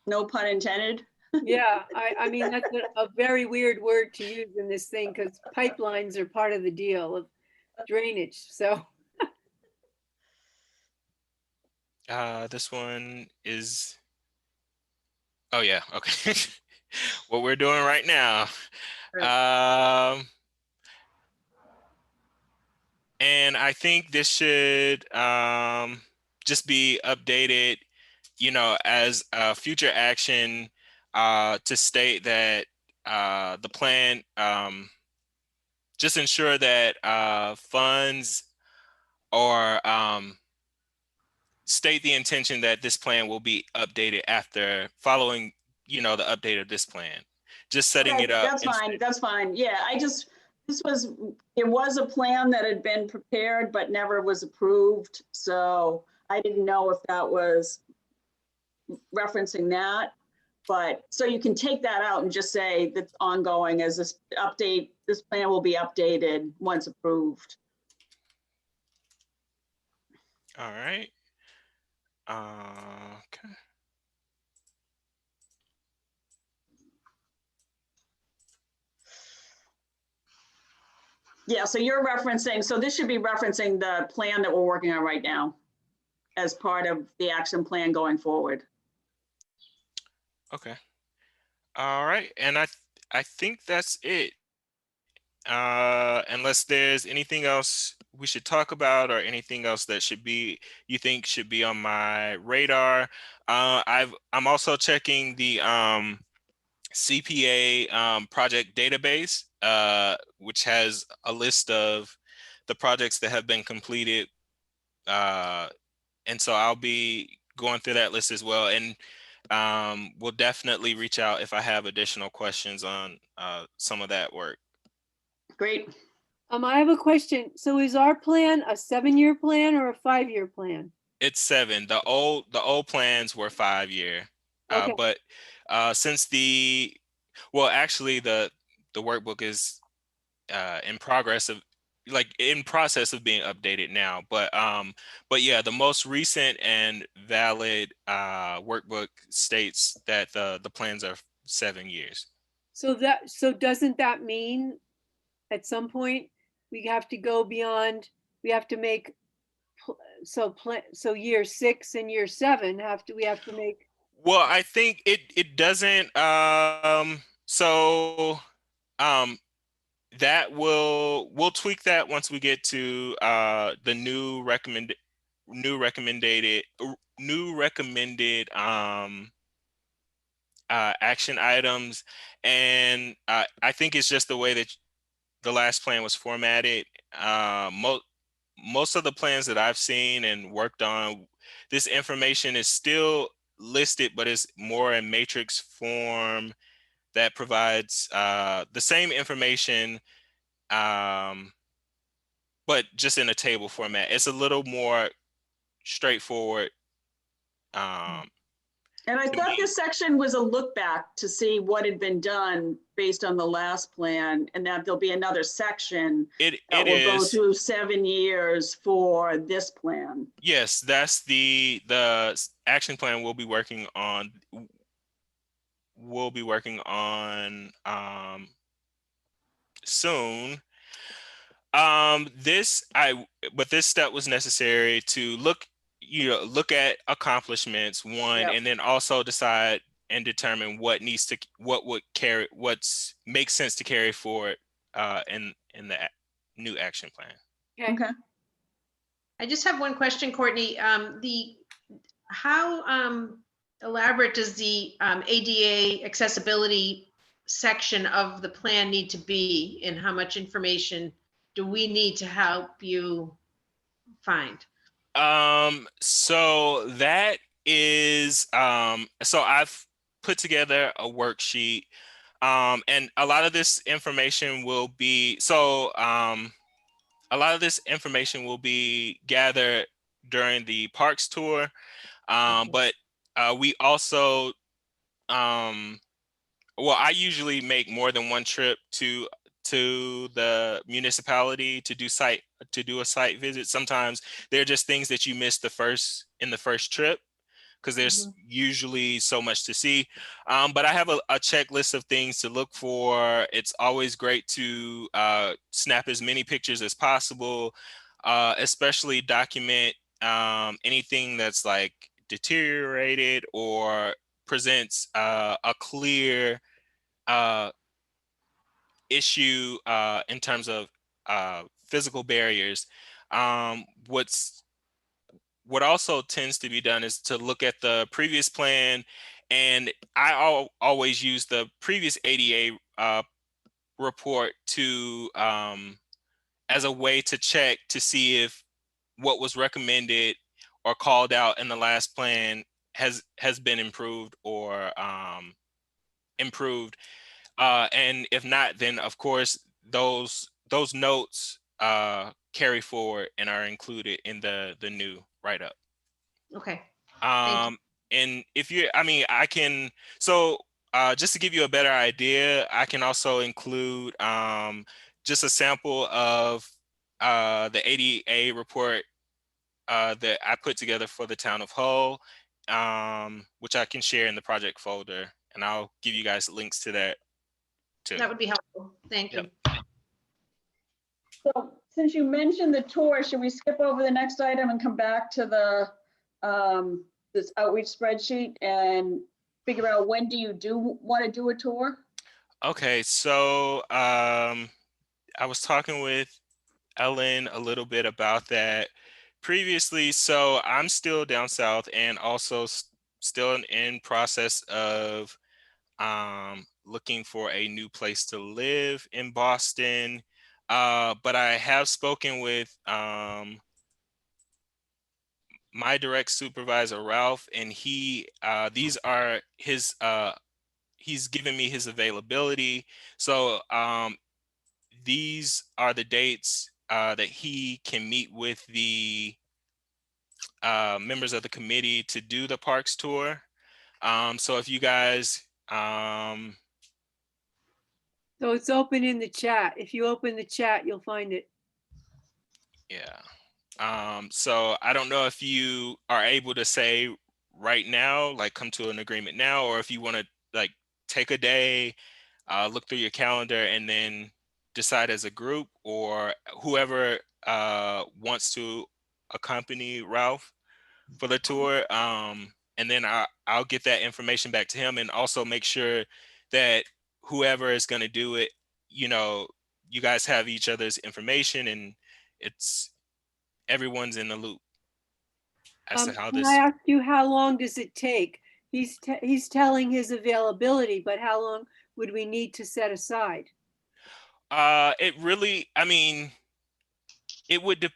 No pun intended. Yeah, I mean, that's a very weird word to use in this thing, because pipelines are part of the deal of drainage, so. this one is, oh yeah, okay. What we're doing right now. And I think this should just be updated, as a future action, to state that the plan, just ensure that funds or state the intention that this plan will be updated after following, the update of this plan. Just setting Okay, it up. that's fine, that's fine. Yeah, it was a plan that had been prepared but never was approved. So I didn't know if that was referencing that. But, so you can take that out and just say that's ongoing as this plan will be updated once approved. All right. Okay. Yeah, so you're referencing, so this should be referencing the plan that we're working on right now as part of the action plan going forward. Okay. All right. And I think that's it. Unless there's anything else we should talk about or anything else that you think should be on my radar. I'm also checking the CPA project database, which has a list of the projects that have been completed. And so I'll be going through that list as well. And we'll definitely reach out if I have additional questions on some of that work. Great. I have a question. So is our plan a 7-year plan or a 5-year plan? It's 7. The old plans were 5-year. Okay. But since actually the workbook is in process of being updated now. But yeah, the most recent and valid workbook states that the plans are 7 years. So doesn't that mean at some point we have to go beyond, we have to make, so year 6 and year 7 we have to make. Well, I think it doesn't. So that we'll tweak that once we get to the new recommended action items. And I think it's just the way that the last plan was formatted. Most of the plans that I've seen and worked on, this information is still listed, but it's more in matrix form that provides the same information, but just in a table format. It's a little more straightforward. And I thought this section was a look back to see what had been done based on the last plan, and that there'll be another section that will go through 7 years for this plan. Yes, that's the action plan we'll be working on. Soon. But this step was necessary to look at accomplishments, one, Yep. and then also decide and determine what makes sense to carry forward in the new action plan. Okay. I just have one question, Courtney. How elaborate does the ADA accessibility section of the plan need to be, and how much information do we need to help you find? So that is, so I've put together a worksheet, and a lot of this information will be, gathered during the parks tour. But we also, I usually make more than one trip to the municipality to do a site visit. Sometimes there are just things that you miss in the first trip, because there's usually so much to see. But I have a checklist of things to look for. It's always great to snap as many pictures as possible, especially document anything that's like deteriorated or presents a clear issue in terms of physical barriers. What also tends to be done is to look at the previous plan, and I always use the previous ADA report to as a way to check to see if what was recommended or called out in the last plan has been improved or improved. And if not, then of course those notes carry forward and are included in the new write-up. Okay. Thank you. And if you, I mean, I can, so just to give you a better idea, I can also include just a sample of the ADA report that I put together for the town of Hull, which I can share in the project folder, and I'll give you guys links to that too. That would be helpful. Thank you. Yep. So since you mentioned the tour, should we skip over the next item and come back to the, this outreach spreadsheet and figure out when do you want to do a tour? Okay, so I was talking with Ellen a little bit about that previously. So I'm still down south and also still in process of looking for a new place to live in Boston. But I have spoken with my direct supervisor, Ralph, and he these are his he's given me his availability. So these are the dates that he can meet with the members of the committee to do the parks tour. So if you guys, So it's open in the chat. If you open the chat, you'll find it. yeah. So I don't know if you are able to say right now, like come to an agreement now, or if you want to like take a day, look through your calendar and then decide as a group, or whoever wants to accompany Ralph for the tour. And then I'll get that information back to him and also make sure that whoever is going to do it, you know, you guys have each other's information and it's everyone's in the loop as to how Can this. I ask you, how long does it take? He's telling his availability, but how long would we need to set aside? It really, I mean, it would.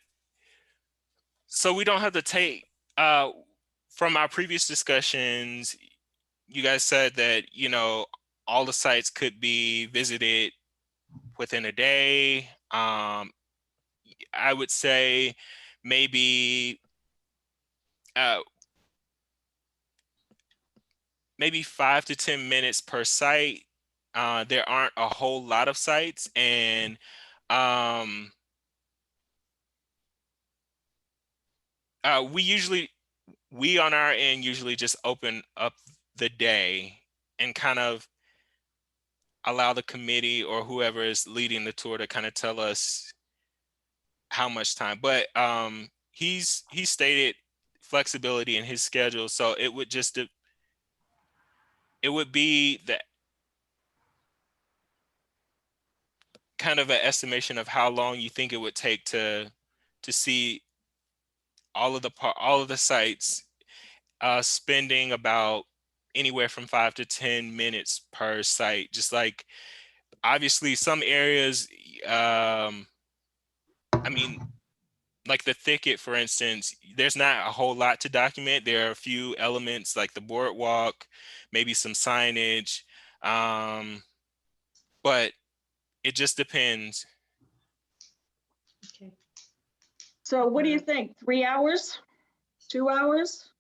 So we don't have to take. From our previous discussions, you guys said that all the sites could be visited within a day. I would say maybe uh, maybe 5 to 10 minutes per site. There aren't a whole lot of sites, and we on our end usually just open up the day and kind of allow the committee or whoever is leading the tour to kind of tell us how much time. But he's stated flexibility in his schedule, so it would be the kind of an estimation of how long you think it would take to see all of the sites, spending about anywhere from 5 to 10 minutes per site. Just like obviously some areas, I mean, like the thicket, for instance, there's not a whole lot to document. There are a few elements like the boardwalk, maybe some signage, but it just depends. Okay. So what do you think? 3 hours? 2 hours?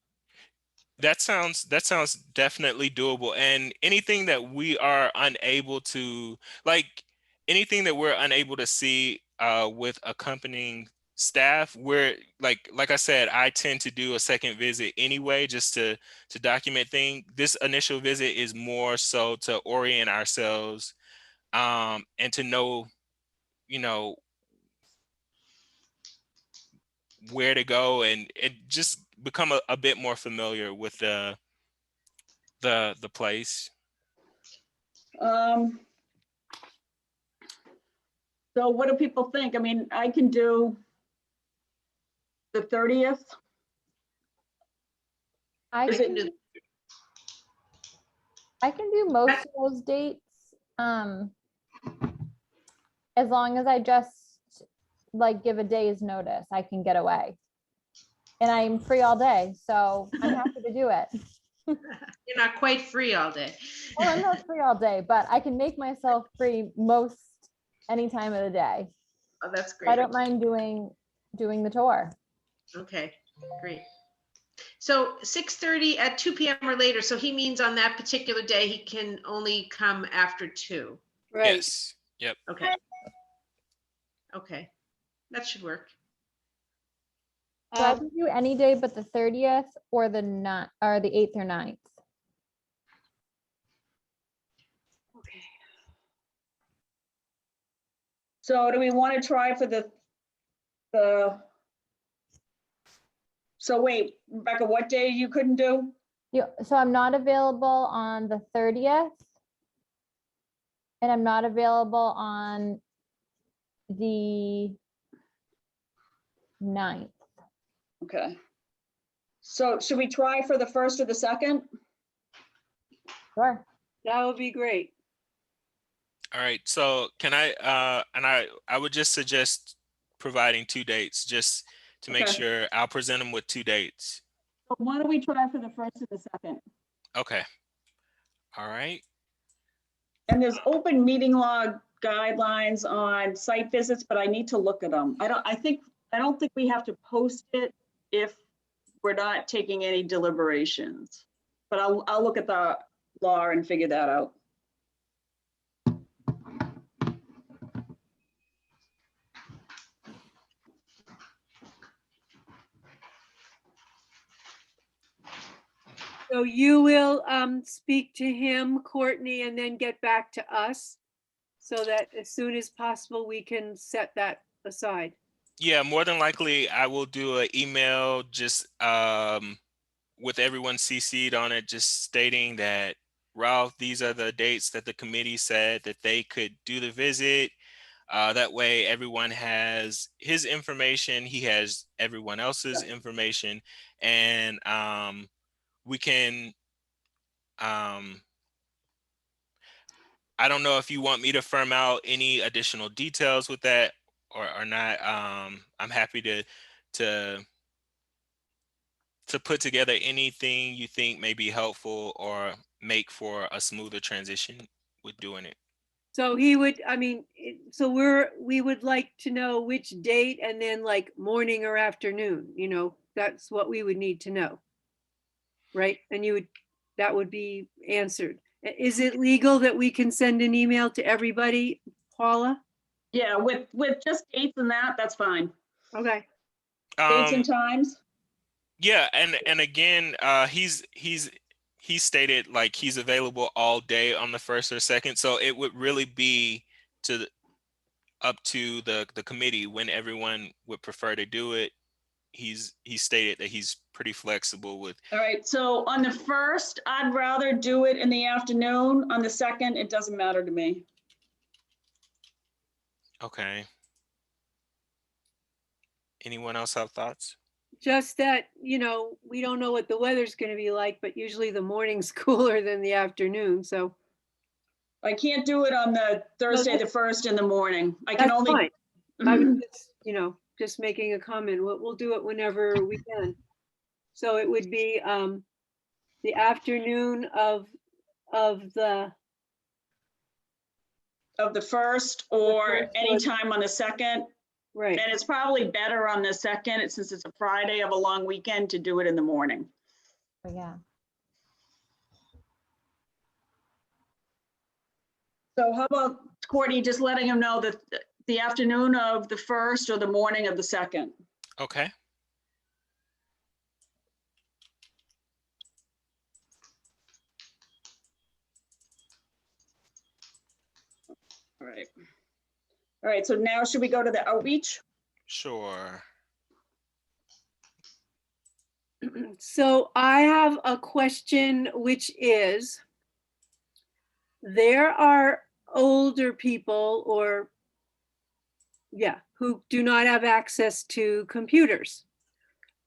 That sounds definitely doable. And anything that we are unable to, like anything that we're unable to see with accompanying staff, we're like I said, I tend to do a second visit anyway just to document things. This initial visit is more so to orient ourselves and to know, you know, where to go and just become a bit more familiar with the place. So what do people think? I mean, I can do the 30th. I Is can, it, I can do most of those dates. As long as I just like give a day's notice, I can get away. and I'm free all day, so I'm happy to do it. You're not quite free all day. Oh, I'm not free all day, but I can make myself free most any time of the day. Oh, that's I great. don't mind doing the tour. Okay, great. So 6:30 at 2 p.m. or later. So he means on that particular day, he can only come after 2. Right. Yes. Yep. Okay. Okay, that should work. So I Um, can do any day but the 30th or the 8th or 9th. okay. So do we want to try for so wait, Rebecca, what day you couldn't do? Yeah, so I'm not available on the 30th. And I'm not available on the 9th. Okay. So should we try for the 1st or the 2nd? Sure. That would be great. All right. So can I would just suggest providing 2 dates just to make Okay. sure. I'll present them with 2 dates. Why don't we try for the 1st or the 2nd? Okay. All right. And there's open meeting law guidelines on site visits, but I need to look at them. I don't think we have to post it if we're not taking any deliberations. But I'll look at the law and figure that out. So you will speak to him, Courtney, and then get back to us so that as soon as possible, we can set that aside. Yeah, more than likely I will do an email just with everyone CC'd on it, just stating that, Ralph, these are the dates that the committee said that they could do the visit. That way everyone has his information, he has everyone else's information, and we can I don't know if you want me to firm out any additional details with that or not. I'm happy to put together anything you think may be helpful or make for a smoother transition with doing it. So he would, I mean, so we would like to know which date and then like morning or afternoon, that's what we would need to know. Right? And that would be answered. Is it legal that we can send an email to everybody, Paula? Yeah, with just dates and that's fine. Okay. Dates and times. Yeah, and again, he stated like he's available all day on the 1st or 2nd, so it would really be up to the committee when everyone would prefer to do it. He stated that he's pretty flexible with. All right, so on the 1st, I'd rather do it in the afternoon. On the 2nd, it doesn't matter to me. Okay. Anyone else have thoughts? Just that, we don't know what the weather's going to be like, but usually the morning's cooler than the afternoon. So I can't do it on the Thursday, the 1st in the morning. I can that's only. fine. I was just, just making a comment. We'll do it whenever we can. So it would be the afternoon of the Of the 1st or first or- anytime on the 2nd. right. And it's probably better on the 2nd, since it's a Friday of a long weekend, to do it in the morning. Oh, yeah. So how about Courtney, just letting him know that the afternoon of the 1st or the morning of the 2nd? Okay. All right. All right, so now should we go to the outreach? Sure. So I have a question, which is, there are older people who do not have access to computers.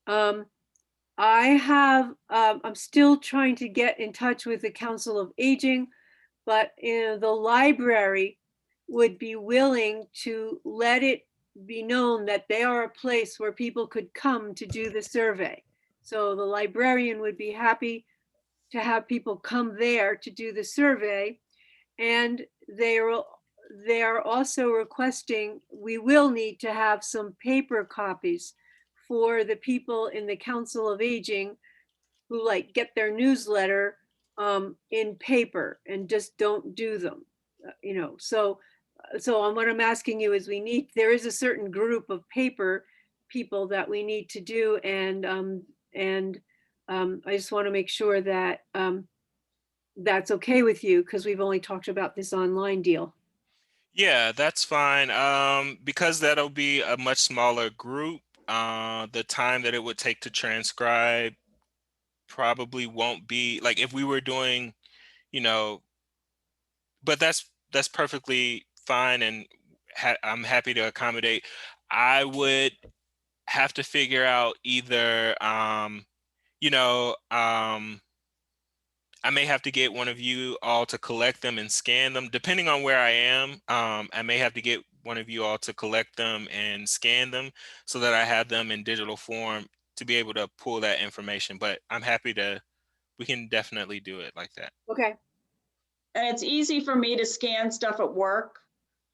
I'm still trying to get in touch with the Council of Aging, but the library would be willing to let it be known that they are a place where people could come to do the survey. So the librarian would be happy to have people come there to do the survey. And they are also requesting, we will need to have some paper copies for the people in the Council of Aging who like get their newsletter in paper and just don't do them, so what I'm asking you is there is a certain group of paper people that we need to do, and I just want to make sure that that's okay with you, because we've only talked about this online deal. Yeah, that's fine. Because that'll be a much smaller group, the time that it would take to transcribe probably won't be like if we were doing, you know, but that's perfectly fine, and I'm happy to accommodate. I would have to figure out either, you know, I may have to get one of you all to collect them and scan them, depending on where I am. I may have to get one of you all to collect them and scan them so that I have them in digital form to be able to pull that information. But I'm happy to, we can definitely do it like that. Okay. And it's easy for me to scan stuff at work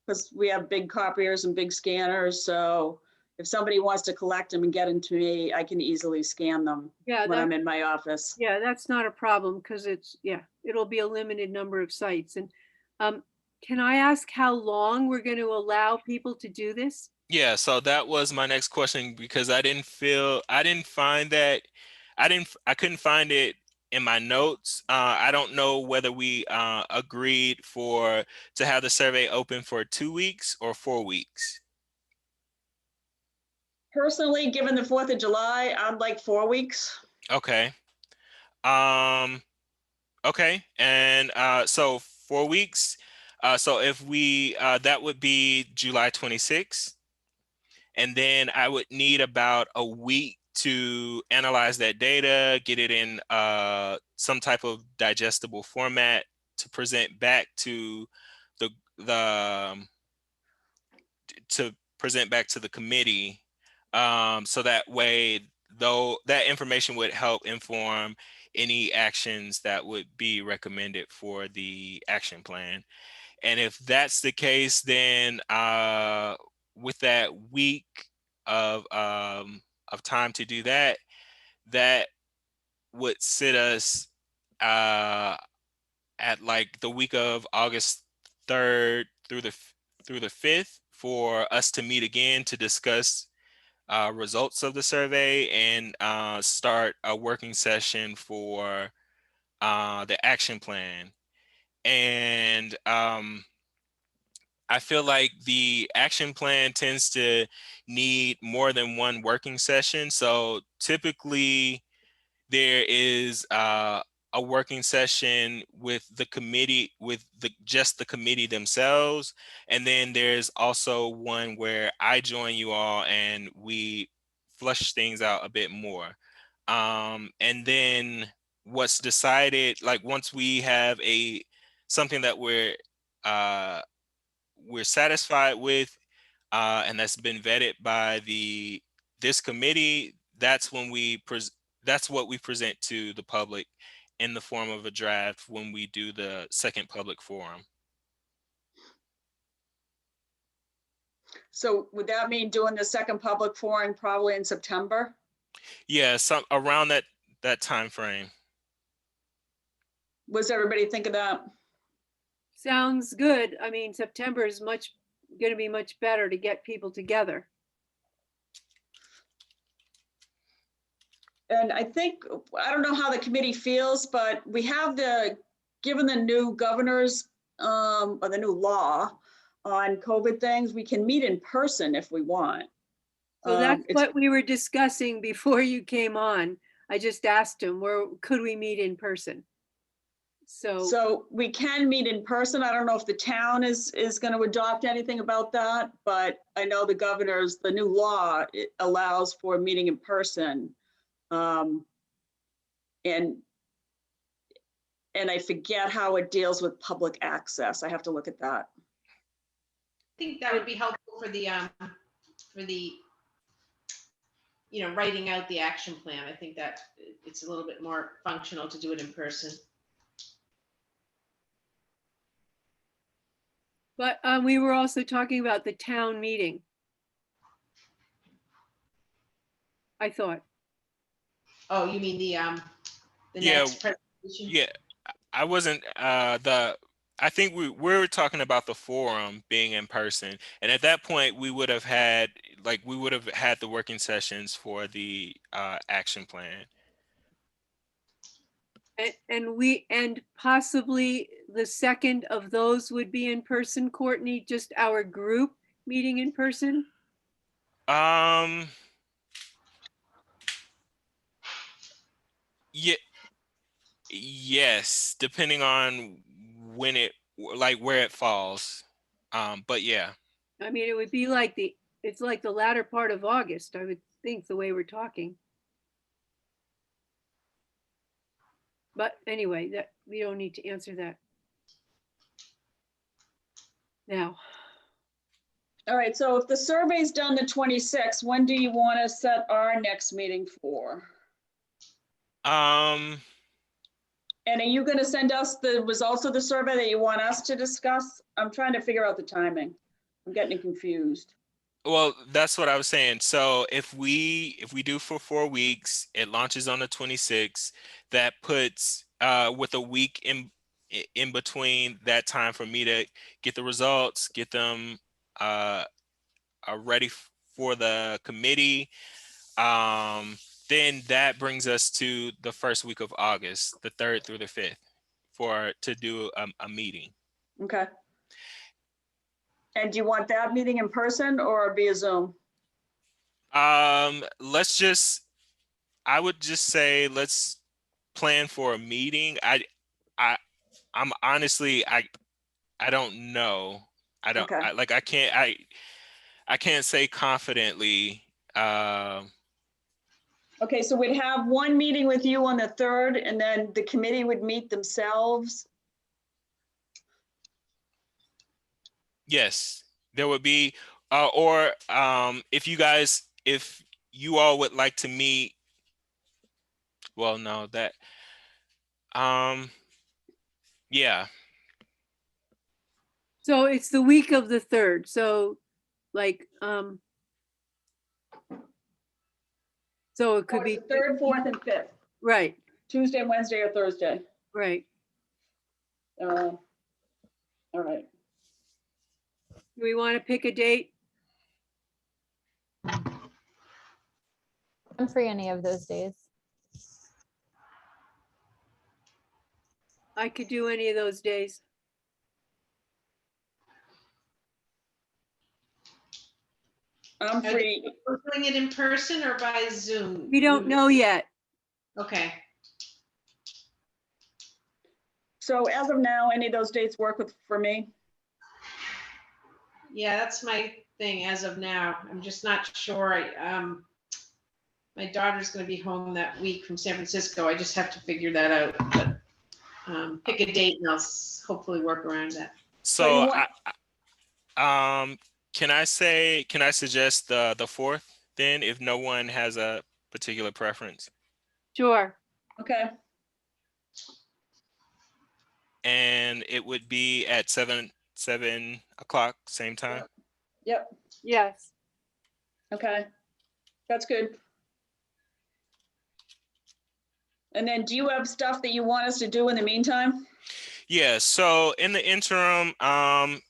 because we have big copiers and big scanners. So if somebody wants to collect them and get them to me, I can easily scan them Yeah, when I'm in my office. yeah, that's not a problem, because it'll be a limited number of sites. And can I ask how long we're going to allow people to do this? Yeah, so that was my next question, because I didn't find that, I couldn't find it in my notes. I don't know whether we agreed to have the survey open for 2 weeks or 4 weeks. Personally, given the 4th of July, I'd like 4 weeks. Okay. Okay, and so 4 weeks. So if we that would be July 26th. And then I would need about a week to analyze that data, get it in some type of digestible format to present back to the committee, so that way, though, that information would help inform any actions that would be recommended for the action plan. And if that's the case, then with that week of time to do that, that would sit us at like the week of August 3rd through the 5th for us to meet again to discuss results of the survey and start a working session for the action plan. And I feel like the action plan tends to need more than one working session. So typically there is a working session with the committee, with just the committee themselves. And then there's also one where I join you all and we flush things out a bit more. And then what's decided, like once we have something that we're satisfied with, and that's been vetted by this committee, that's when that's what we present to the public in the form of a draft when we do the second public forum. So would that mean doing the second public forum probably in September? Yeah, some around that time frame. What's everybody think of that? Sounds good. I mean, September is going to be much better to get people together. And I think, I don't know how the committee feels, but we have given the new governors or the new law on COVID things, we can meet in person if we want. So that's what we were discussing before you came on. I just asked him, where could we meet in person? So we can meet in person. I don't know if the town is going to adopt anything about that, but I know the new law, it allows for meeting in person. And I forget how it deals with public access. I have to look at that. I think that would be helpful for for the, writing out the action plan. I think that it's a little bit more functional to do it in person. But we were also talking about the town meeting. I thought. Oh, you mean the Yeah, next presentation? Yeah, I wasn't I think we were talking about the forum being in person, and at that point we would have had the working sessions for the action plan. And possibly the second of those would be in person, Courtney, just our group meeting in person. Yeah, yes, depending on when where it falls. But yeah. I mean, it would be like it's like the latter part of August, I would think, the way we're talking. But anyway, that we don't need to answer that now. All right, so if the survey's done the 26th, when do you want to set our next meeting for? Um, And are you going to send us the results of the survey that you want us to discuss? I'm trying to figure out the timing. I'm getting confused. well, that's what I was saying. So if we do for 4 weeks, it launches on the 26th. That puts with a week in between that time for me to get the results, get them ready for the committee. Then that brings us to the first week of August, the 3rd through the 5th, to do a meeting. Okay. And do you want that meeting in person or via Zoom? I would just say let's plan for a meeting. I'm honestly I don't know. Okay. I can't say confidently. Okay, so we'd have one meeting with you on the 3rd, and then the committee would meet themselves. Yes, there would be, or if you all would like to meet, well, no, yeah, So it's the week of the 3rd. So like, so it could be 3rd, 4th, and 5th, right, Tuesday, Wednesday, or Thursday. right. All right. Do we want to pick a date? I'm free any of those days. I could do any of those days. I'm free. We're doing it in person or by Zoom? We don't know yet. Okay. So as of now, any of those dates work for me? Yeah, that's my thing as of now. I'm just not sure. My daughter's going to be home that week from San Francisco. I just have to figure that out. But pick a date and I'll hopefully work around that. so can I suggest the 4th then, if no one has a particular preference? Sure. Okay. And it would be at 7 o'clock, same time. Yep. Yes. Okay. That's good. And then do you have stuff that you want us to do in the meantime? Yeah, so in the interim, like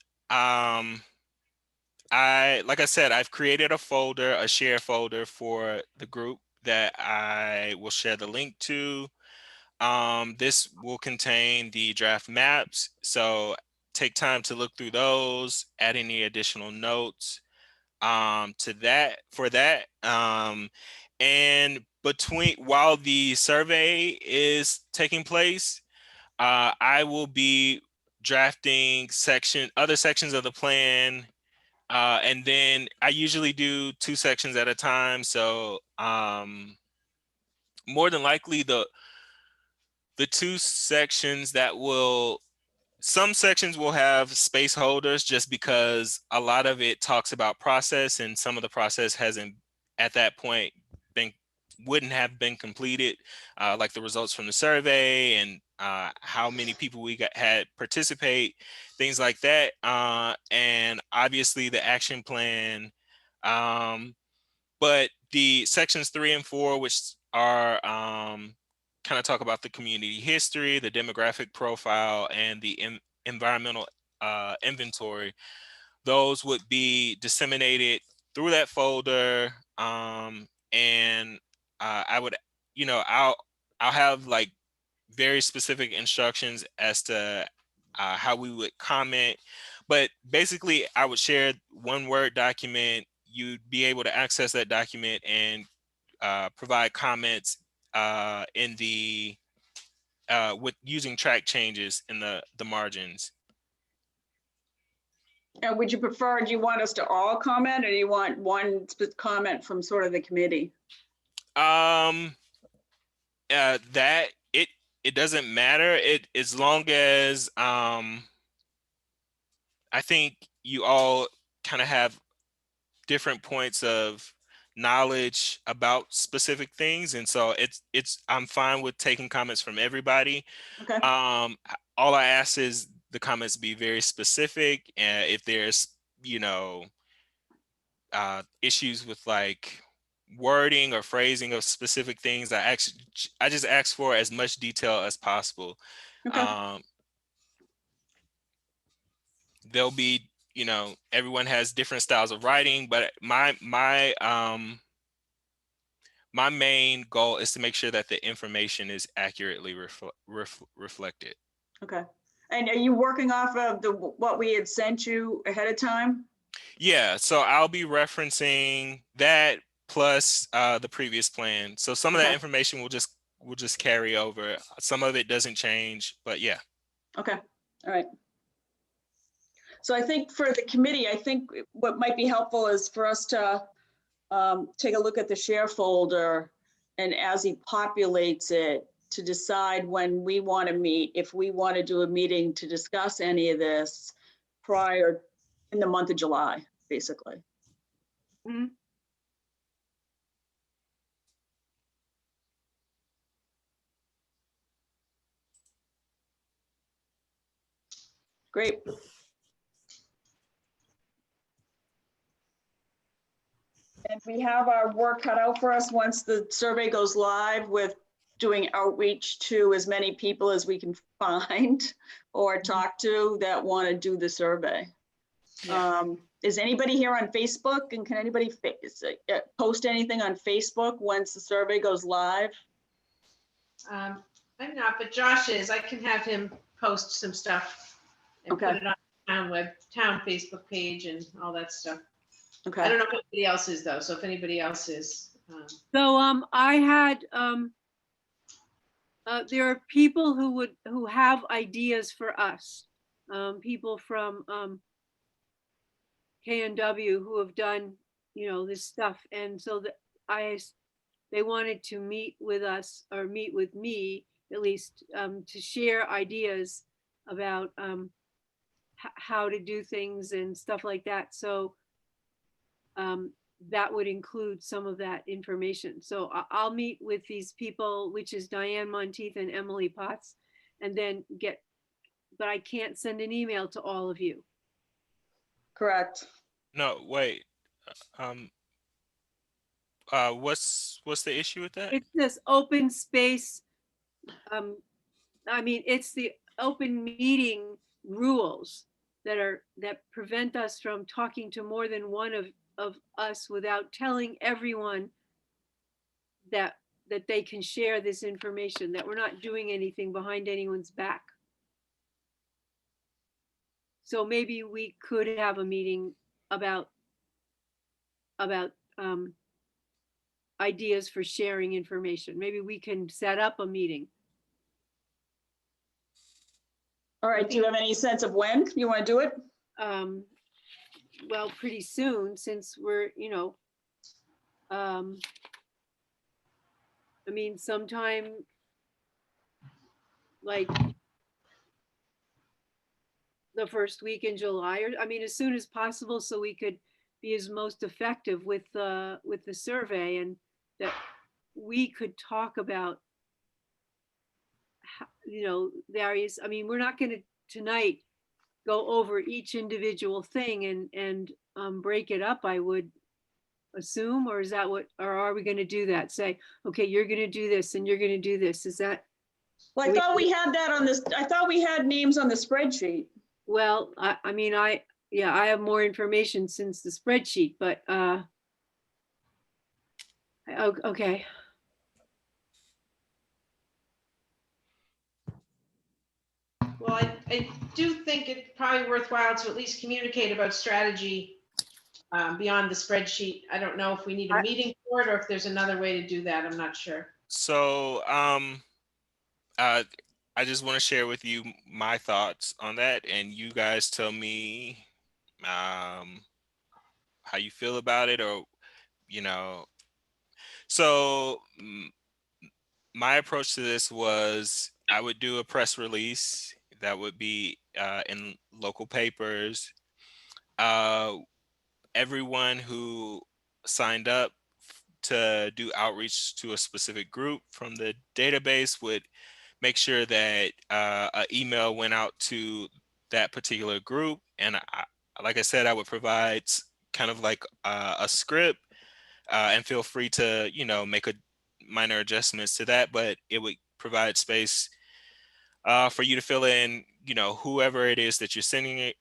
I said, I've created a share folder for the group that I will share the link to. This will contain the draft maps, so take time to look through those, add any additional notes to that for that. And while the survey is taking place, I will be drafting other sections of the plan. And then I usually do 2 sections at a time. So more than likely the 2 sections that will some sections will have space holders just because a lot of it talks about process, and some of the process hasn't at that point wouldn't have been completed, like the results from the survey and how many people had participate, things like that, and obviously the action plan. But the sections 3 and 4, which are kind of talk about the community history, the demographic profile, and the environmental inventory, those would be disseminated through that folder. And I would, I'll have like very specific instructions as to how we would comment. But basically, I would share one Word document. You'd be able to access that document and provide comments in the with using track changes in the margins. And would you prefer, do you want us to all comment, or do you want one comment from sort of the committee? That it doesn't matter. As long as I think you all kind of have different points of knowledge about specific things, and so I'm fine with taking comments from everybody. Okay. All I ask is the comments be very specific, and if there's issues with like wording or phrasing of specific things, I just ask for as much detail as possible. Okay. There'll be, everyone has different styles of writing, but my main goal is to make sure that the information is accurately reflected. Okay. And are you working off of what we had sent you ahead of time? Yeah, so I'll be referencing that plus the previous plan. So some of that Okay. information will just carry over. Some of it doesn't change, but yeah. Okay. All right. So I think for the committee, I think what might be helpful is for us to take a look at the share folder, and as he populates it, to decide when we want to meet, if we want to do a meeting to discuss any of this prior in the month of July, basically. Mhm. Great. And we have our work cut out for us once the survey goes live, with doing outreach to as many people as we can find or talk to that want to do the survey. Yeah. Is anybody here on Facebook, and can anybody post anything on Facebook once the survey goes live? I'm not, but Josh is. I can have him post some stuff and Okay. put it on town Facebook page and all that stuff. I Okay. don't know if anybody else is though. So if anybody else is, So I had there are people who have ideas for us. People from KNW who have done this stuff, and so that they wanted to meet with us, or meet with me at least, to share ideas about how to do things and stuff like that. So that would include some of that information. So I'll meet with these people, which is Diane Monteith and Emily Potts, and then but I can't send an email to all of you. Correct. No, wait. What's the issue with that? It's this open space. I mean, it's the open meeting rules that prevent us from talking to more than one of us without telling everyone that they can share this information, that we're not doing anything behind anyone's back. So maybe we could have a meeting about ideas for sharing information. Maybe we can set up a meeting. All right. Do you have any sense of when you want to do it? Well, pretty soon, since we're, I mean, sometime like the first week in July, or, I mean, as soon as possible, so we could be as most effective with the survey, and that we could talk about, various, I mean, we're not gonna tonight go over each individual thing and break it up, I would assume, or is that what, or are we gonna do that? Say, okay, you're gonna do this and you're gonna do this. Is that, Well, I thought we had that on this, I thought we had names on the spreadsheet. well, I mean, I have more information since the spreadsheet, but okay. Well, I do think it's probably worthwhile to at least communicate about strategy beyond the spreadsheet. I don't know if we need a meeting for it or if there's another way to do that. I'm not sure. So I just want to share with you my thoughts on that, and you guys tell me how you feel about it, or you know. So my approach to this was I would do a press release that would be in local papers. Everyone who signed up to do outreach to a specific group from the database would make sure that an email went out to that particular group. And like I said, I would provide kind of like a script, and feel free to, make a minor adjustments to that, but it would provide space for you to fill in, whoever it is that you're sending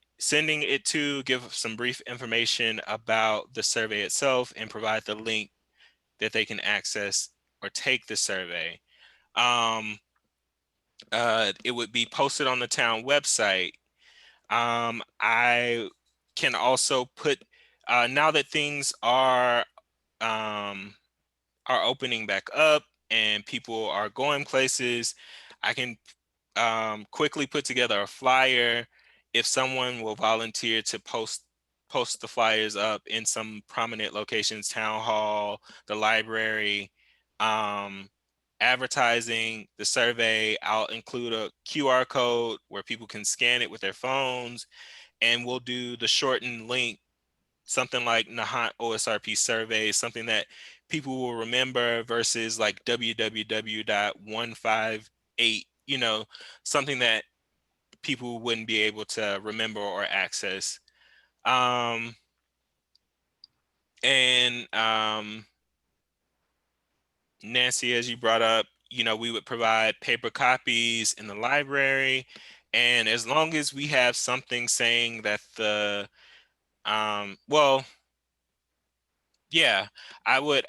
it to, give some brief information about the survey itself, and provide the link that they can access or take the survey. It would be posted on the town website. I can also put, now that things are opening back up and people are going places, I can quickly put together a flyer. If someone will volunteer to post the flyers up in some prominent locations, town hall, the library, advertising the survey, I'll include a QR code where people can scan it with their phones, and we'll do the shortened link, something like Nahant OSRP survey, something that people will remember versus like www.158, something that people wouldn't be able to remember or access. And Nancy, as you brought up, we would provide paper copies in the library. And as long as we have something saying that yeah, I would,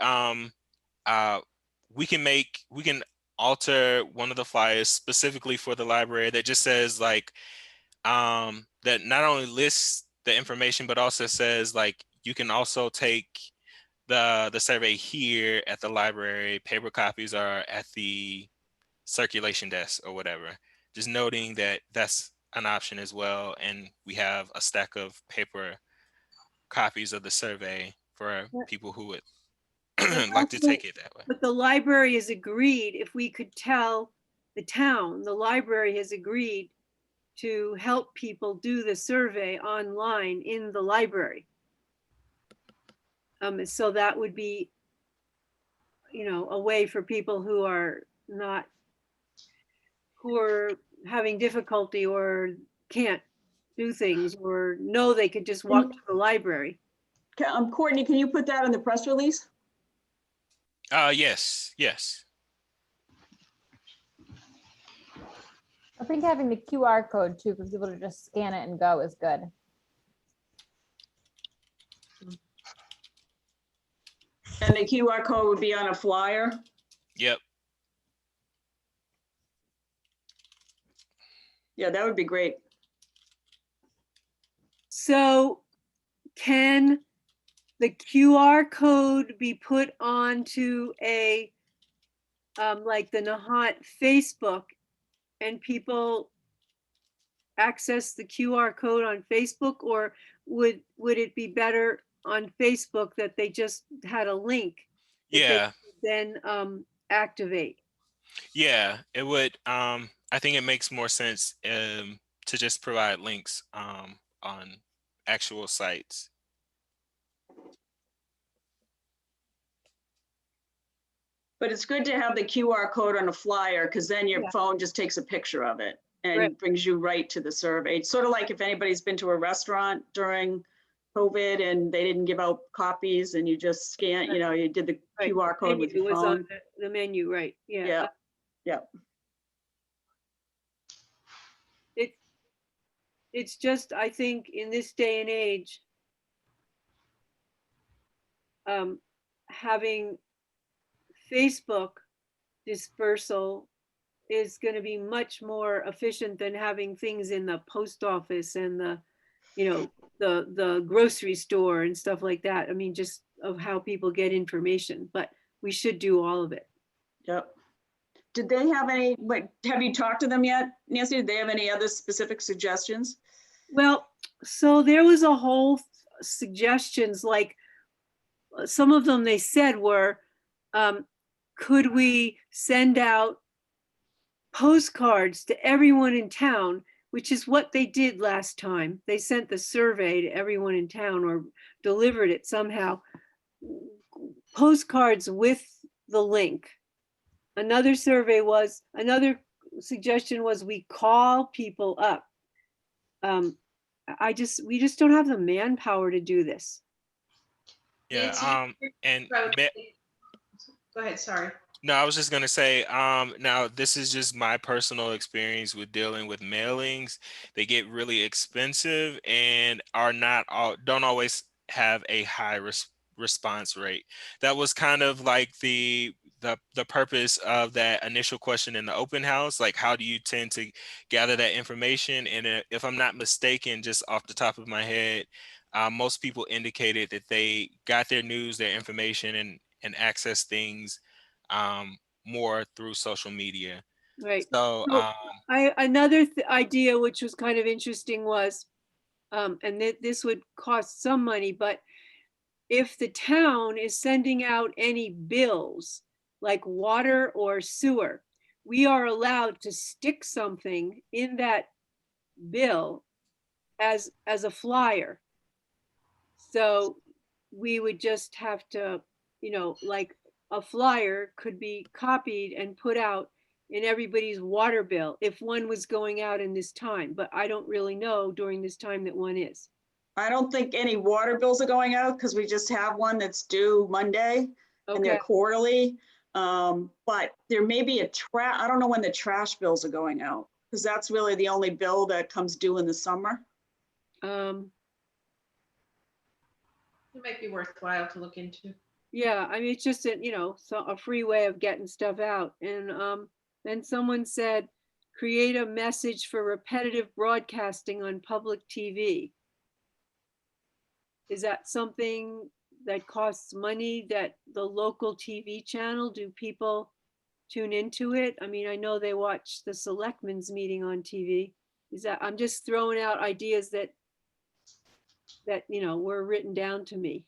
we can alter one of the flyers specifically for the library that just says like, that not only lists the information, but also says like, you can also take the survey here at the library. Paper copies are at the circulation desk or whatever. Just noting that that's an option as well. And we have a stack of paper copies of the survey for people who would like to take it that way. But the library has agreed, if we could tell the town, the library has agreed to help people do the survey online in the library. So that would be, a way for people who are having difficulty or can't do things, or know they could just walk to the library. Courtney, can you put that in the press release? Yes. I think having the QR code too, for people to just scan it and go, is good. And the QR code would be on a flyer? Yep. Yeah, that would be great. So can the QR code be put onto a, like the Nahant Facebook, and people access the QR code on Facebook, or would it be better on Facebook that they just had a link that Yeah. they then activate? Yeah, it would. I think it makes more sense to just provide links on actual sites. But it's good to have the QR code on a flyer, because then your Yeah. phone just takes a picture of it and Right. brings you right to the survey. It's sort of like if anybody's been to a restaurant during COVID and they didn't give out copies and you just scan, you know, you did the Right. QR code with Menu your was on phone. the menu, right, yeah. Yeah, yeah. It's just, I think in this day and age, having Facebook dispersal is going to be much more efficient than having things in the post office and the, you know, the grocery store and stuff like that. I mean, just of how people get information, but we should do all of it. Yep. Did they have any, but have you talked to them yet, Nancy? Did they have any other specific suggestions? Well, so there was a whole suggestions, like some of them they said were, could we send out postcards to everyone in town, which is what they did last time. They sent the survey to everyone in town or delivered it somehow. Postcards with the link. Another suggestion was we call people up. We just don't have the manpower to do this. Yeah. Nancy, And Go ahead, sorry. no, I was just gonna say, now this is just my personal experience with dealing with mailings. They get really expensive and don't always have a high response rate. That was kind of like the purpose of that initial question in the open house, like how do you tend to gather that information? And if I'm not mistaken, just off the top of my head, most people indicated that they got their news, their information, and access things more through social media. Right. So, So another idea which was kind of interesting was, and this would cost some money, but if the town is sending out any bills like water or sewer, we are allowed to stick something in that bill as a flyer. So we would just have to, you know, like a flyer could be copied and put out in everybody's water bill if one was going out in this time, but I don't really know during this time that one is. I don't think any water bills are going out because we just have one that's due Monday and they're Okay, quarterly. But there may be I don't know when the trash bills are going out, because that's really the only bill that comes due in the summer. It might be worthwhile to look into. yeah, I mean, it's just a, you know, so a free way of getting stuff out. And then someone said, create a message for repetitive broadcasting on public TV. Is that something that costs money, that the local TV channel, do people tune into it? I mean, I know they watch the Selectmen's meeting on TV. Is that, I'm just throwing out ideas that, you know, were written down to me.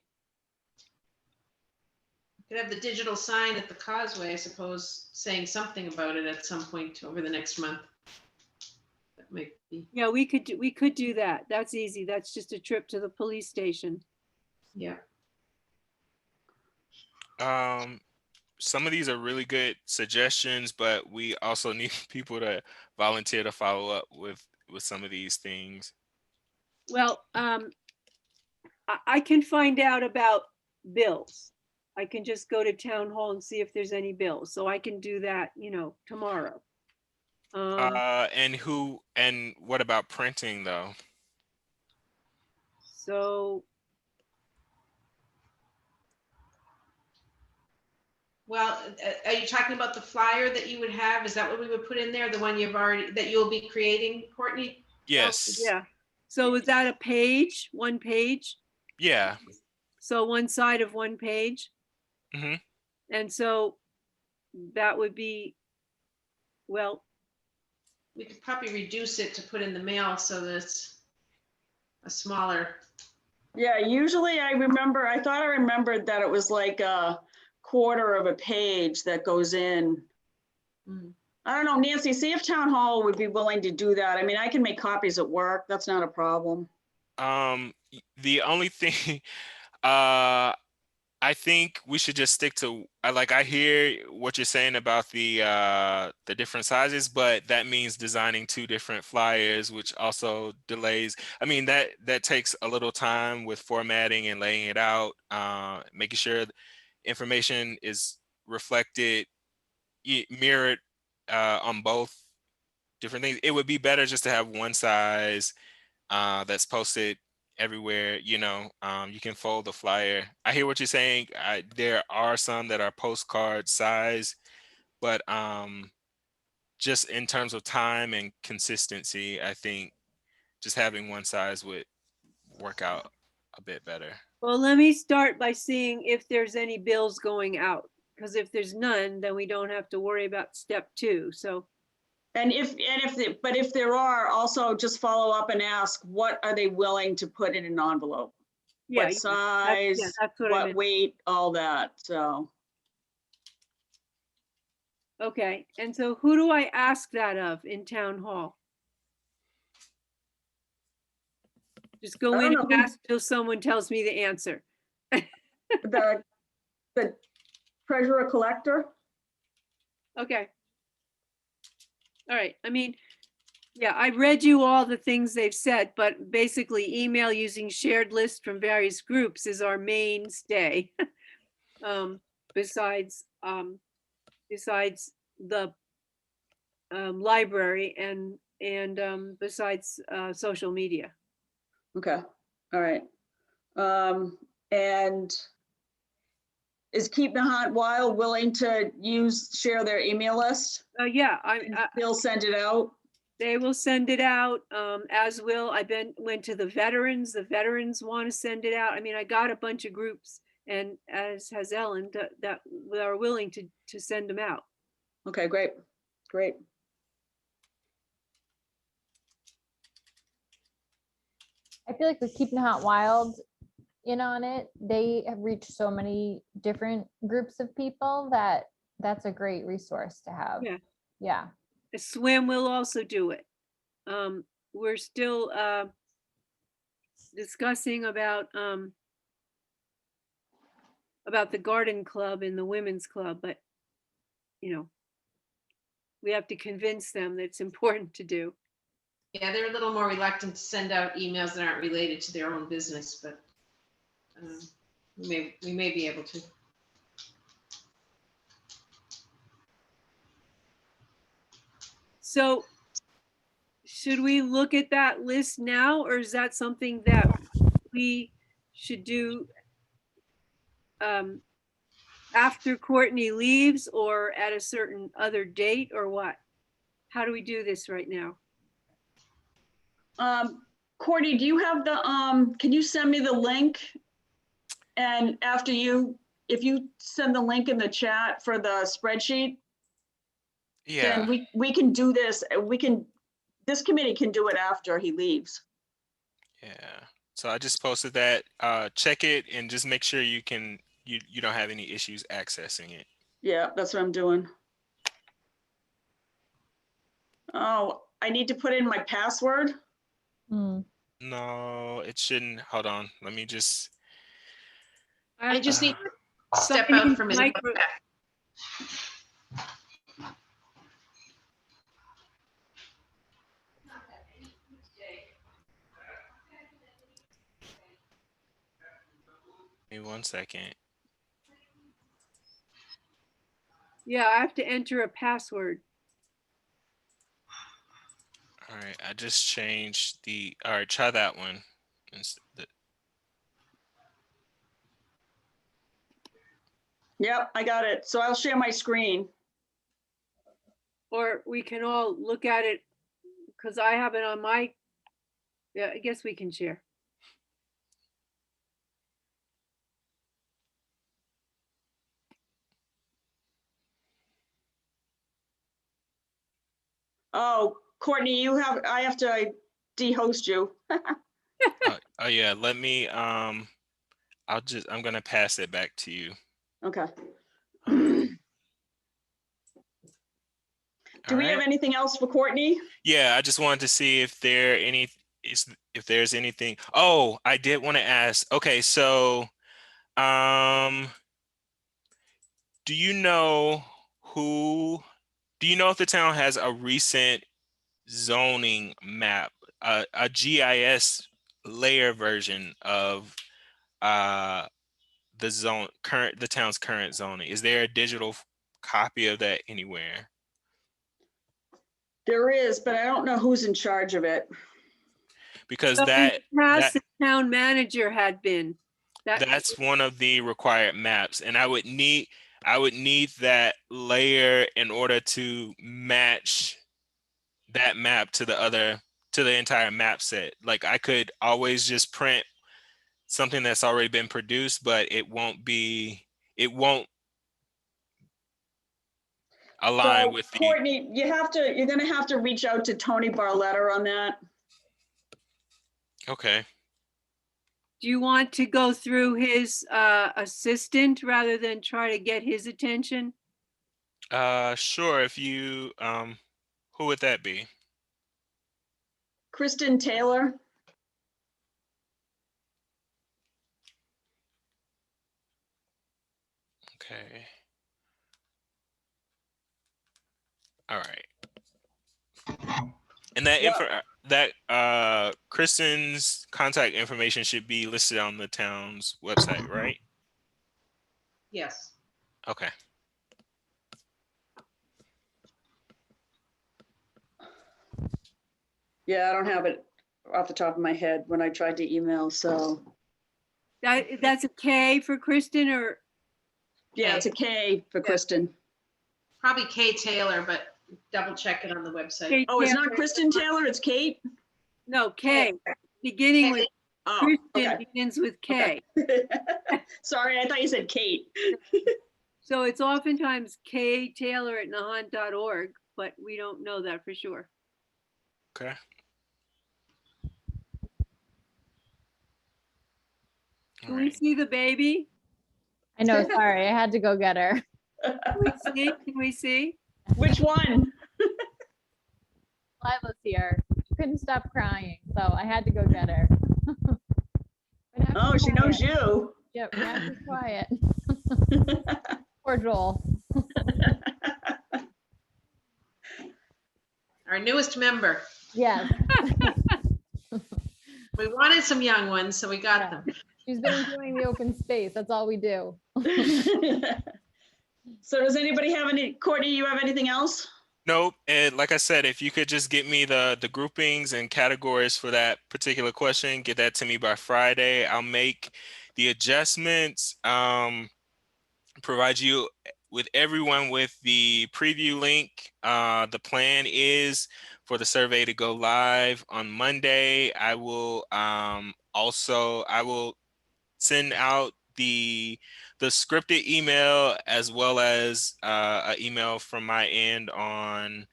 Could have the digital sign at the causeway, I suppose, saying something about it at some point over the next month. That might be, Yeah, we could do that. That's easy. That's just a trip to the police station. yeah. some of these are really good suggestions, but we also need people to volunteer to follow up with some of these things. Well, I can find out about bills. I can just go to town hall and see if there's any bills. So I can do that, you know, tomorrow. And what about printing though? So, Well, are you talking about the flyer that you would have? Is that what we would put in there? The one that you'll be creating, Courtney? Yes. yeah. So is that a page, one page? Yeah. So one side of one page? Mm-hmm. And so that would be, well, We could probably reduce it to put in the mail so that it's a smaller. Yeah, usually I thought I remembered that it was like a quarter of a page that goes in. Mm. I don't know, Nancy, see if town hall would be willing to do that. I mean, I can make copies at work. That's not a problem. The only thing, uh, I think we should just stick to, like, I hear what you're saying about the different sizes, but that means designing 2 different flyers, which also delays. I mean, that takes a little time with formatting and laying it out, making sure information is reflected, mirrored, on both different things. It would be better just to have one size that's posted everywhere. You can fold the flyer. I hear what you're saying. There are some that are postcard size, but just in terms of time and consistency, I think just having one size would work out a bit better. Well, let me start by seeing if there's any bills going out, because if there's none, then we don't have to worry about step 2. So, And if there are, also just follow up and ask, what are they willing to put in an envelope? yeah, What size, that's what I what meant. weight, all that, so. Okay, and so who do I ask that of in town hall? Just go I in don't and know who- ask till someone tells me the answer. The treasurer collector? Okay. All right, I mean, yeah, I read you all the things they've said, but basically email using shared list from various groups is our mainstay. Besides the library and besides social media. Okay, all right. And is Keep Nahant Wild willing to share their email list? Yeah, They'll send it out? they will send it out, as will, went to the veterans want to send it out. I mean, I got a bunch of groups, and as has Ellen, that are willing to send them out. Okay, great, great. I feel like with Keeping Hot Wild in on it, they have reached so many different groups of people that that's a great resource to have. Yeah. Yeah. A swim will also do it. We're still discussing about the garden club and the women's club, but we have to convince them that it's important to do. Yeah, they're a little more reluctant to send out emails that aren't related to their own business, but we may be able to. So should we look at that list now, or is that something that we should do after Courtney leaves, or at a certain other date, or what? How do we do this right now? Courtney, do you have can you send me the link? And if you send the link in the chat for the spreadsheet, Yeah. then we can do this. This committee can do it after he leaves. Yeah. So I just posted that. Check it and just make sure you don't have any issues accessing it. Yeah, that's what I'm doing. Oh, I need to put in my password? Hmm. No, it shouldn't. Hold on. Let me just. I just need to step Somebody out for a minute. Give me 1 second. Yeah, I have to enter a password. All right. I just changed all right, try that one. Yep, I got it. So I'll share my screen. Or we can all look at it, because I have it on my, yeah, I guess we can share. Oh, Courtney, I have to de-host you. Oh yeah, let me I'm gonna pass it back to you. Okay. Do All we have right. anything else for Courtney? Yeah, I just wanted to see if if there's anything. Oh, I did want to ask. Okay, so um do you know who do you know if the town has a recent zoning map, a GIS layer version of uh the town's current zoning? Is there a digital copy of that anywhere? There is, but I don't know who's in charge of it. Because So in the past, that the town manager had been. that's one of the required maps, and I would need that layer in order to match that map to the entire map set. Like I could always just print something that's already been produced, but it won't align So with the. Courtney, you're gonna have to reach out to Tony Barletta on that. Okay. Do you want to go through his assistant rather than try to get his attention? Sure. If you who would that be? Kristen Taylor. Okay. All right. And that Well- info that Kristen's contact information should be listed on the town's website, right? Yes. Okay. Yeah, I don't have it off the top of my head when I tried to email, so. That's a K for Kristen or? Yeah, it's a K for Kristen. Probably Kay Taylor, but double check it on the website. Kate Oh, it's not Taylor? Kristen Taylor, it's Kate? No, K. Beginning with, Oh, Kristen okay. begins with K. Sorry, I thought you said Kate. So it's oftentimes ktaylor@nahant.org, but we don't know that for sure. Okay. Can we see the baby? I know, sorry, I had to go get her. Can we see? Can we see? Which one? Lila's here. She couldn't stop crying, so I had to go get her. Oh, she knows you. Yep, we have to be quiet. Poor Joel. Our newest member. Yes, We wanted some young ones, so we got Yeah. them. she's been enjoying the open space. That's all we do. So does anybody have Courtney, you have anything else? Nope. And like I said, if you could just get me the groupings and categories for that particular question, get that to me by Friday. I'll make the adjustments, provide you with everyone with the preview link. The plan is for the survey to go live on Monday. I will send out the scripted email as well as an email from my end on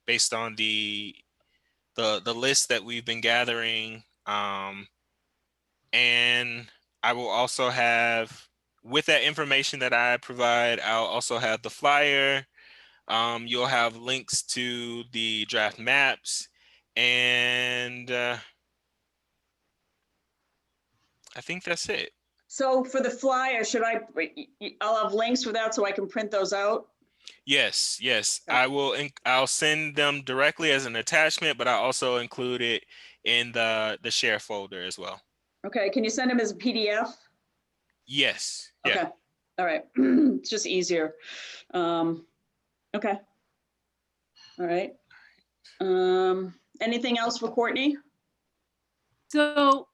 based on the list that we've been gathering, and I will also have, with that information that I provide, I'll also have the flyer. You'll have links to the draft maps, and I think that's it. So for the flyer, I'll have links for that so I can print those out? Yes, Okay. I'll send them directly as an attachment, but I also include it in the share folder as well. Okay, can you send them as a PDF? Yes. Yeah. Okay, all right, it's just easier. Okay. All right. Anything else for Courtney? So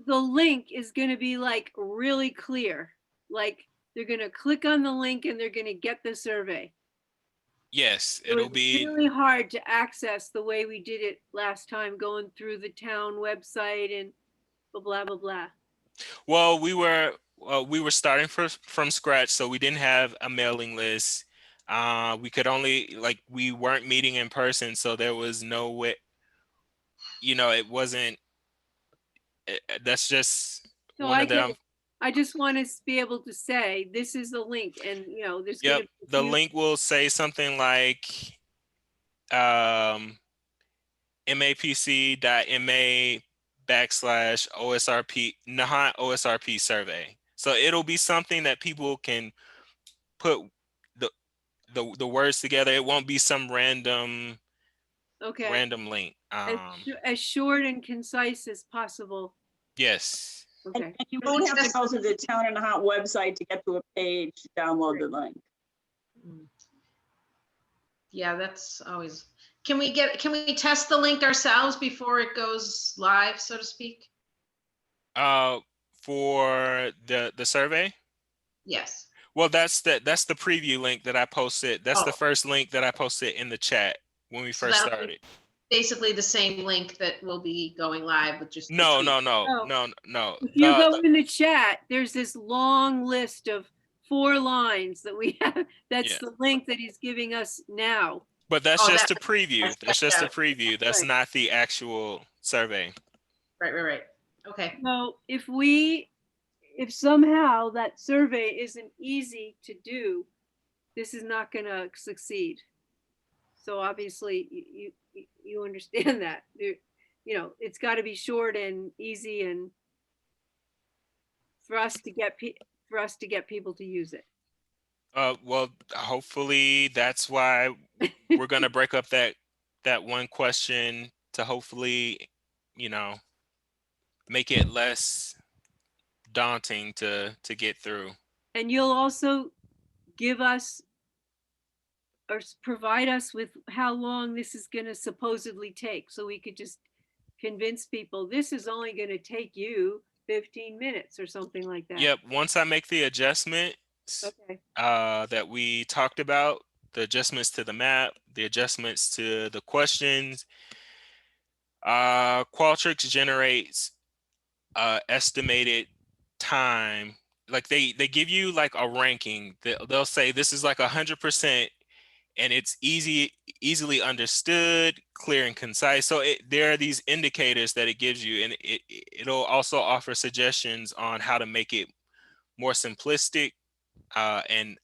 the link is going to be like really clear. Like they're going to click on the link and they're going to get the survey. Yes, So it'll it's be really hard to access the way we did it last time, going through the town website and blah, blah, blah. well, we were starting from scratch, so we didn't have a mailing list. We could only, like, we weren't meeting in person, so there was no way, it wasn't that's just So one I of them. I just want to be able to say, this is the link and, there's gonna Yep, be a the few- link will say something like mapc.ma/OSRP Nahant OSRP survey. So it'll be something that people can put the words together. It won't be some random Okay, link. as short and concise as possible. Yes. Okay, And you won't have to go to the Town and Nahant website to get to a page to download the link. Yeah, that's always, can we test the link ourselves before it goes live, so to speak? For the survey. Yes. Well, that's the preview link that I posted. That's the Oh. first link that I posted in the chat when we So first that'll be started. basically the same link that will be going live with just. the No. if you go in the chat, there's this long list of 4 lines that we have. That's Yeah. the link that he's giving us now. But that's Oh, just a that- preview. That's just a yeah. preview. That's Right. not the actual survey. Right. Okay. So if somehow that survey isn't easy to do, this is not going to succeed. So obviously you understand that. It's got to be short and easy, and for us to get people to use it. Well, hopefully that's why we're gonna break up that one question to hopefully, make it less daunting to get through. And you'll also give us or provide us with how long this is going to supposedly take, so we could just convince people this is only going to take you 15 minutes or something like that. Yep. Once I make the adjustments Okay. that we talked about, the adjustments to the map, the adjustments to the questions, Qualtrics generates estimated time. Like they give you like a ranking. They'll say this is like 100%, and it's easily understood, clear and concise. So there are these indicators that it gives you, and it'll also offer suggestions on how to make it more simplistic and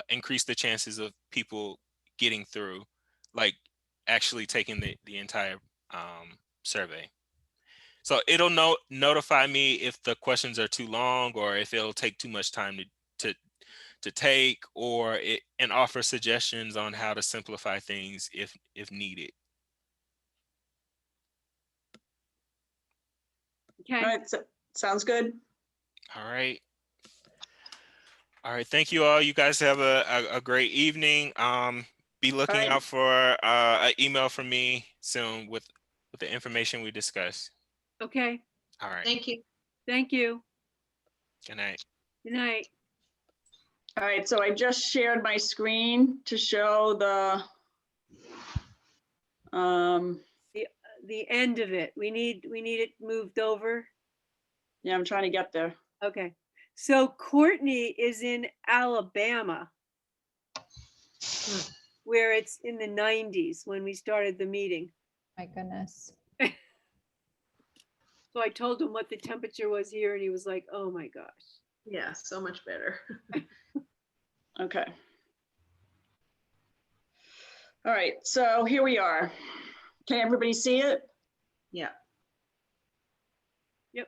increase the chances of people getting through, like actually taking the entire survey. So it'll notify me if the questions are too long, or if it'll take too much time to take, or and offer suggestions on how to simplify things if needed. Okay. All right, so, sounds good. All right. Thank you all. You guys have a great evening. Be looking right. out for an email from me soon with the information we discussed. Okay. All right. Thank you. Thank you. Good night. Good night. All right, so I just shared my screen to show the The end of it. We need it moved over. yeah, I'm trying to get there. Okay. So Courtney is in Alabama, where it's in the 90s when we started the meeting. My goodness. So I told him what the temperature was here, and he was like, oh my gosh. Yeah, so much better. Okay. All right, so here we are. Can everybody see it? Yeah. Yep.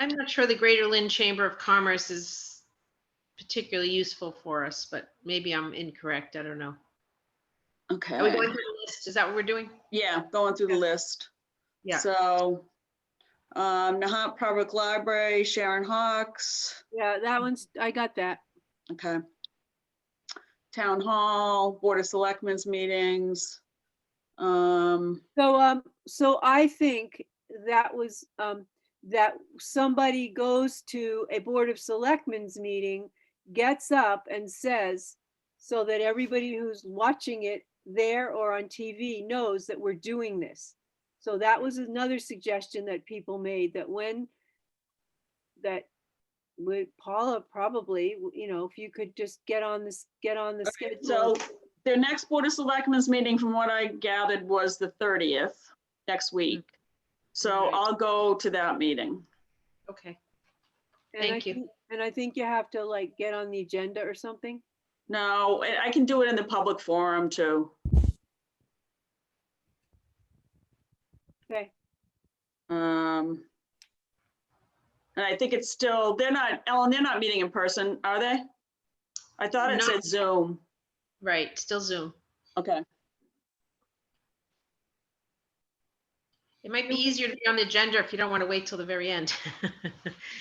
I'm not sure the Greater Lynn Chamber of Commerce is particularly useful for us, but maybe I'm incorrect. I don't know. Okay. Are we going through the list? Is that what we're doing? Yeah, going through the list. Yeah. So, Nahant Public Library, Sharon Hawks, Yeah, that one's, I got that. okay. Town Hall, Board of Selectmen's meetings. So I think that was, that somebody goes to a Board of Selectmen's meeting, gets up and says, so that everybody who's watching it there or on TV knows that we're doing this. So that was another suggestion that people made, that Paula probably, if you could just get on the schedule. So their next Board of Selectmen's meeting, from what I gathered, was the 30th, next week. So Right. I'll go to that meeting. Okay, And Thank you. And I think you have to like get on the agenda or something. No, I can do it in the public forum too. Okay. And I think it's still, they're not, Ellen, they're not meeting in person, are they? I thought it No. said Zoom. right, still Zoom. Okay. It might be easier to be on the agenda if you don't want to wait till the very end.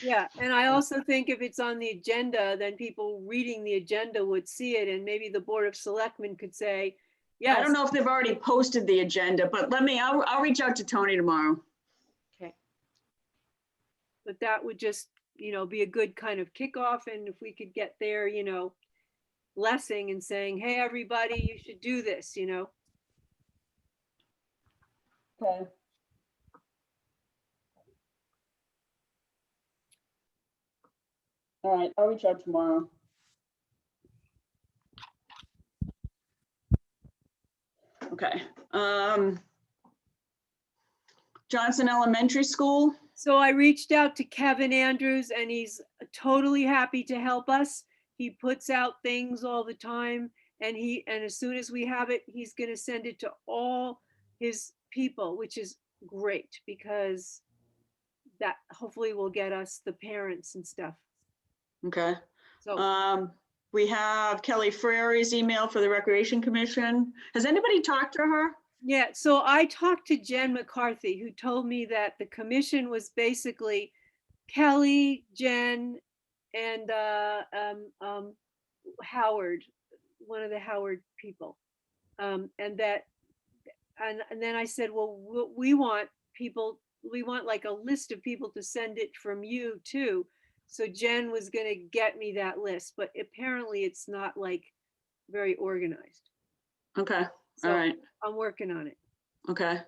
Yeah, and I also think if it's on the agenda, then people reading the agenda would see it, and maybe the Board of Selectmen could say, I don't yes, know if they've already posted the agenda, but I'll reach out to Tony tomorrow. Okay, but that would just, be a good kind of kickoff. And if we could get there, blessing and saying, hey, everybody, you should do this, Okay. All right, I'll reach out tomorrow. Okay. Johnson Elementary School. So I reached out to Kevin Andrews and he's totally happy to help us. He puts out things all the time and as soon as we have it, he's going to send it to all his people, which is great because that hopefully will get us the parents and stuff. Okay. So We have Kelly Frere's email for the Recreation Commission. Has anybody talked to her? yeah, so I talked to Jen McCarthy, who told me that the commission was basically Kelly, Jen, and Howard, one of the Howard people. And then I said, well, we want like a list of people to send it from you too. So Jen was gonna get me that list, but apparently it's not like very organized. Okay, So all right, I'm working on it. okay.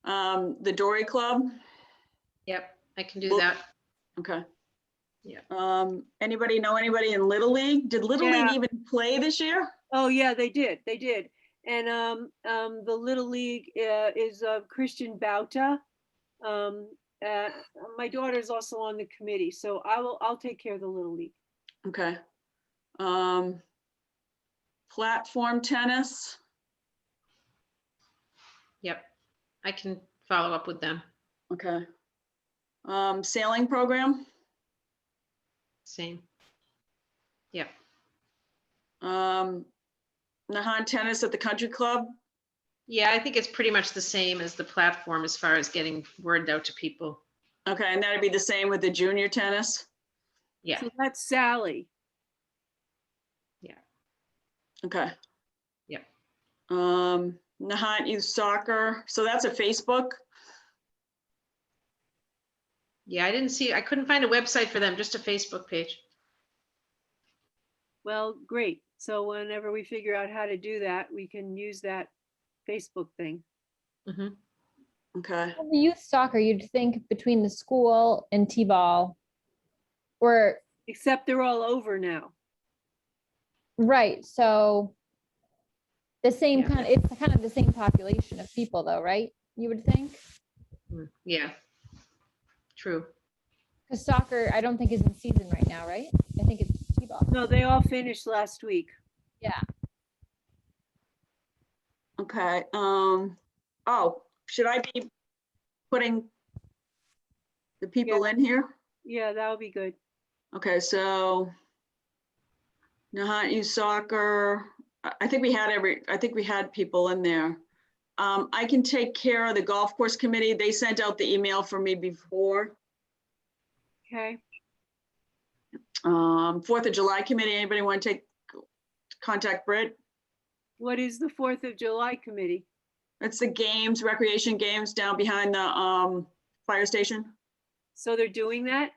The Dory Club, yep, I can do Well- that. okay. Yeah. Anybody know anybody in Little League? Did Little League Yeah. even play this year? Oh, yeah, they did. And the Little League is Christian Bauta. My daughter's also on the committee, so I'll take care of the Little League. Okay. Platform tennis, Yep, I can follow up with them. okay. Sailing program, Same. Yep, Nahant tennis at the country club, yeah, I think it's pretty much the same as the platform as far as getting word out to people. okay, and that'd be the same with the junior tennis, Yeah, So that's Sally. okay. Yep. Nahant youth soccer, so that's a Facebook, yeah, I couldn't find a website for them, just a Facebook page. Well, great. So whenever we figure out how to do that, we can use that Facebook thing. Mhm. okay. The youth soccer, you'd think between the school and T-ball, or, Except they're all over now. right, so the same Yeah. it's kind of the same population of people though, right? You would think? Yeah, true. Because soccer, I don't think is in season right now, right? I think it's T-ball. No, they all finished last week. Yeah. Okay, oh, should I be putting the people in here? Yeah, that would be good. Okay, so Nahant youth soccer, I think we had people in there. I can take care of the golf course committee. They sent out the email for me before. Okay. 4th of July committee, anybody want to contact Britt? What is the 4th of July committee? It's the games, recreation games down behind the fire station. So they're doing that?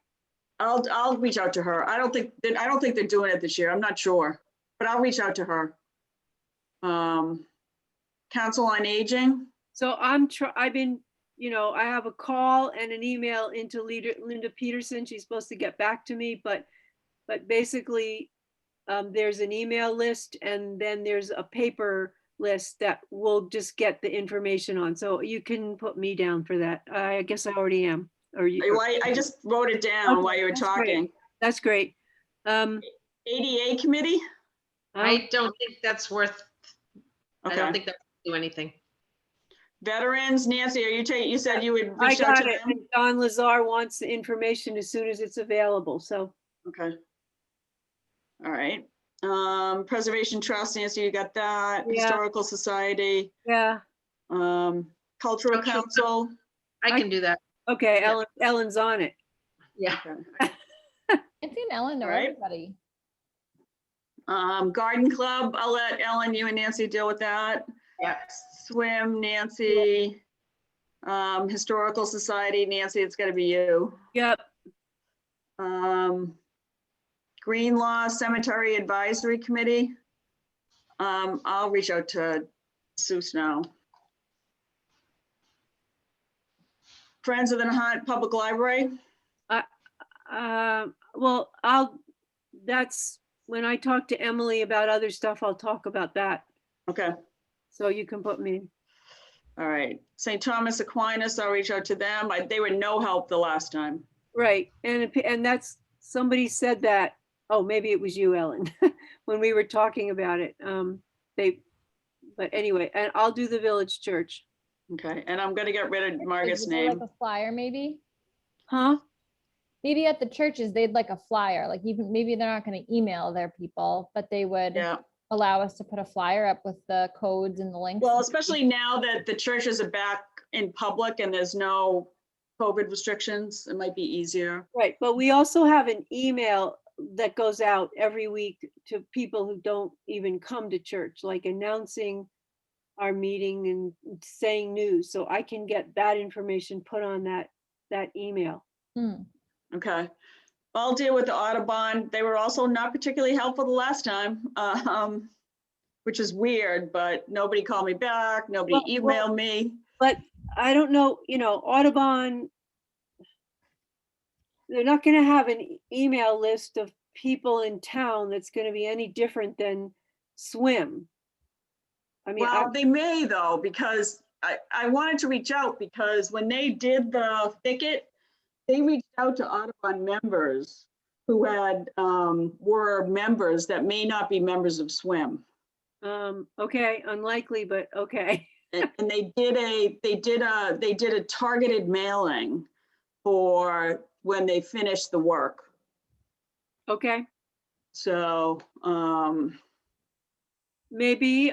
I'll reach out to her. I don't think they're doing it this year. I'm not sure, but I'll reach out to her. Council on Aging. So I've been, I have a call and an email into Linda Peterson. She's supposed to get back to me, but basically there's an email list and then there's a paper list that we'll just get the information on. So you can put me down for that. I guess I already am. or you, I just wrote it down Okay, while you were that's great. talking. that's great. ADA committee? I don't think that's worth, I don't Okay. think that will do anything. Veterans, Nancy, are you you said you would I reach out got to it. them? And Don Lazar wants the information as soon as it's available, so. Okay. All right. Preservation Trust, Nancy, you got that. Yeah. Historical Society, Yeah, Cultural Cultural- Council. I can do that. okay, Yeah. Ellen's on it. Yeah. Okay. I've seen Ellen know All right. everybody. Garden Club, I'll let Ellen, you and Nancy deal with that. Yeah. Swim, Nancy. Historical Society, Nancy, it's gotta be you. Yep, Green Law Cemetery Advisory Committee. I'll reach out to Sue Snow. Friends of the Nahant Public Library. well, that's, when I talk to Emily about other stuff, I'll talk about that. Okay, So you can put me, all right. St. Thomas Aquinas, I'll reach out to them. They were no help the last time. right, and that's, somebody said that, oh, maybe it was you, Ellen, when we were talking about it. But anyway, and I'll do the village church. Okay, and I'm gonna get rid of Margaret's Is there like name. a flyer, maybe? Huh? Maybe at the churches, they'd like a flyer, like even, maybe they're not gonna email their people, but they would Yeah, allow us to put a flyer up with the codes and the links. well, especially now that the churches are back in public and there's no COVID restrictions, it might be easier. Right, but we also have an email that goes out every week to people who don't even come to church, like announcing our meeting and saying news, so I can get that information put on that email. Hmm. Okay. I'll deal with the Audubon. They were also not particularly helpful the last time, which is weird, but nobody called me back. Nobody Well, emailed me. But I don't know, Audubon, they're not gonna have an email list of people in town that's gonna be any different than swim. I mean, Well, they may though, because I wanted to reach out because when they did the thicket, they reached out to Audubon members who had, were members that may not be members of SWIM. okay, unlikely, but okay. And they did a targeted mailing for when they finished the work. Okay, So, maybe,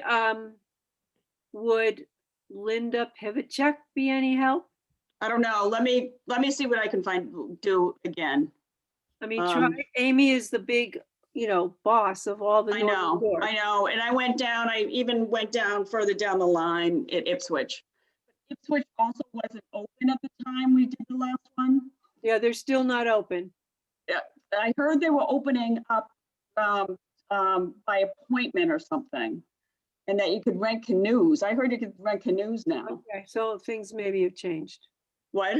would Linda Pivacek be any help? I don't know. Let me see what I can do again. I mean, try, Amy is the big, boss of all the I Northern know, Board. I know. And I even went down further down the line at Ipswich. Ipswich also wasn't open at the time we did the last one. Yeah, they're still not open. I heard they were opening up by appointment or something. And that you could rent canoes. I heard you could rent canoes now. Okay, so things maybe have changed. What?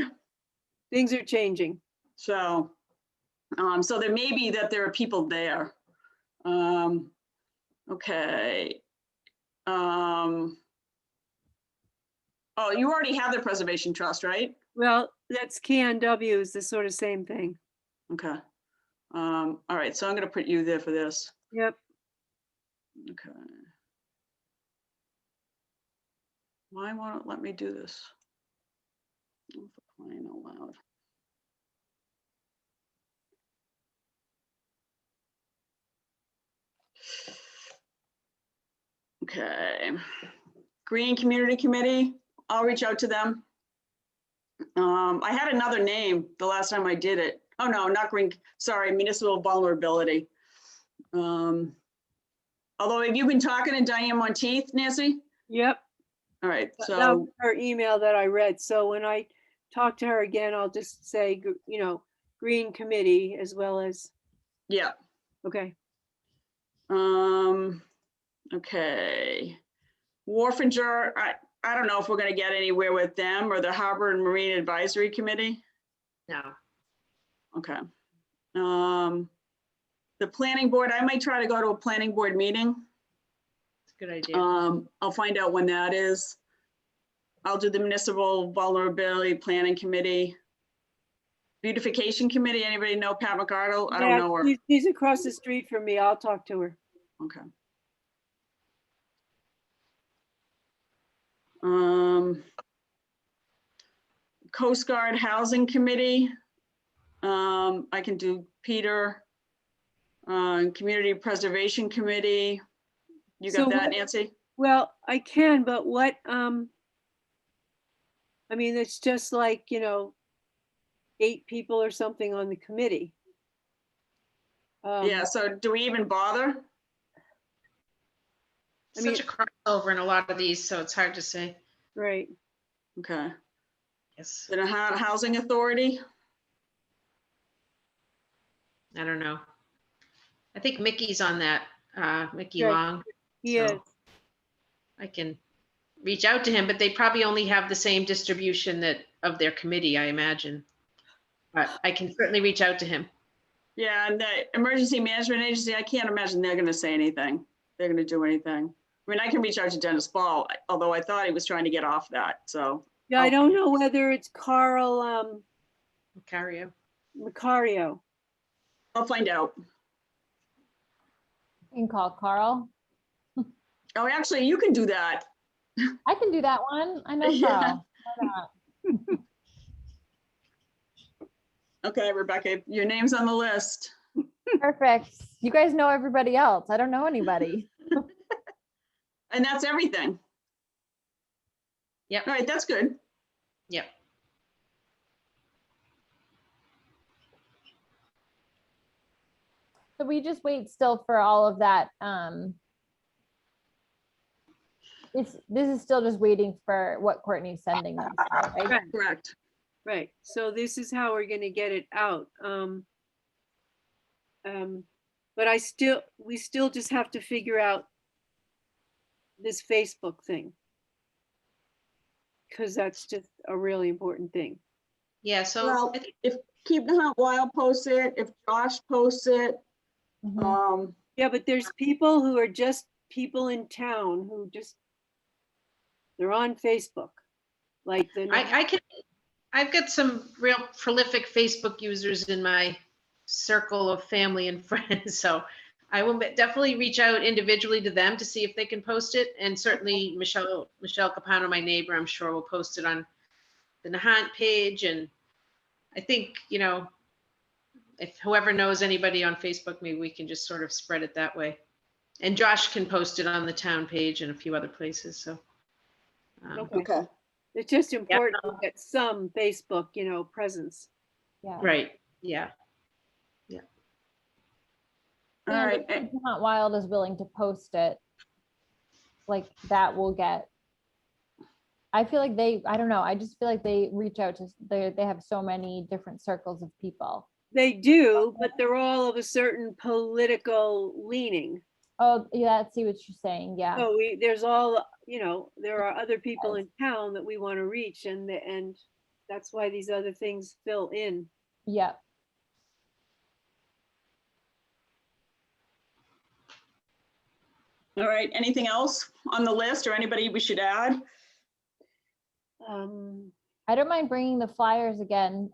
Things are changing. So, so there may be that there are people there. Okay. Oh, you already have the Preservation Trust, right? Well, that's KNW is the sort of same thing. Okay. All right, so I'm gonna put you there for this. Yep. Okay. Why won't it let me do this? Oh, for crying out loud. Okay. Green Community Committee, I'll reach out to them. I had another name the last time I did it. Oh, no, not Green, sorry, Municipal Vulnerability. Although, have you been talking to Diane Monteith, Nancy? Yep. All right, That so, was her email that I read. So when I talk to her again, I'll just say, Green Committee as well as, yeah. okay. Okay. Wharfinger, I don't know if we're gonna get anywhere with them or the Harbor and Marine Advisory Committee. No. Okay. The planning board, I might try to go to a planning board meeting. It's a good idea. I'll find out when that is. I'll do the Municipal Vulnerability Planning Committee. Beautification Committee, anybody know Pat McArdle? I don't Yeah, know her. she's across the street from me. I'll talk to her. Okay. Coast Guard Housing Committee. I can do Peter. Community Preservation Committee. You got So that, what- Nancy? Well, I can, but what, I mean, it's just like, 8 people or something on the committee. Yeah, so do we even bother? I mean- Such a crossover in a lot of these, so it's hard to say. Right. Okay. Yes, The Nahant Housing Authority? I don't know. I think Mickey's on that, Mickey Right. Long. He So is. I can reach out to him, but they probably only have the same distribution that of their committee, I imagine. But I can certainly reach out to him. Yeah, and the Emergency Management Agency, I can't imagine they're gonna say anything. They're gonna do anything. I mean, I can reach out to Dennis Ball, although I thought he was trying to get off that, so. Yeah, I Okay. don't know whether it's Carl Macario. Macario. I'll find out. You can call Carl. Oh, actually, you can do that. I can do that one. I know Yeah. Carl. Why not? Okay, Rebecca, your name's on the list. Perfect. You guys know everybody else. I don't know anybody. And that's everything. Yep. All right, that's good. Yep. So we just wait still for all of that. This is still just waiting for what Courtney's sending us, right? Right. Correct. Right. So this is how we're gonna get it out. But we still just have to figure out this Facebook thing. Cause that's just a really important thing. Yeah, so Well, I think, if Keep the Hunt Wild posts it, if Josh posts it, Mhm. Yeah, but there's people who are just people in town who just, they're on Facebook. Like I can, I've got some real prolific Facebook users in my circle of family and friends, so I will definitely reach out individually to them to see if they can post it, and certainly Michelle Capano, my neighbor, I'm sure will post it on the Nahant page, and I think, if whoever knows anybody on Facebook, maybe we can just sort of spread it that way. And Josh can post it on the town page and a few other places, so. Okay. okay. It's just important to get some Facebook, presence. Yeah. Right, yeah. All And right. if Keep the Hunt Wild is willing to post it, like that will get. I feel like I don't know. I just feel like they reach out to, they have so many different circles of people. They do, but they're all of a certain political leaning. Oh, yeah, I see what you're saying. Yeah. So there's all, there are other people in town that we want to reach, and that's why these other things fill in. Yeah. All right, anything else on the list or anybody we should add? I I don't mind bringing the flyers again.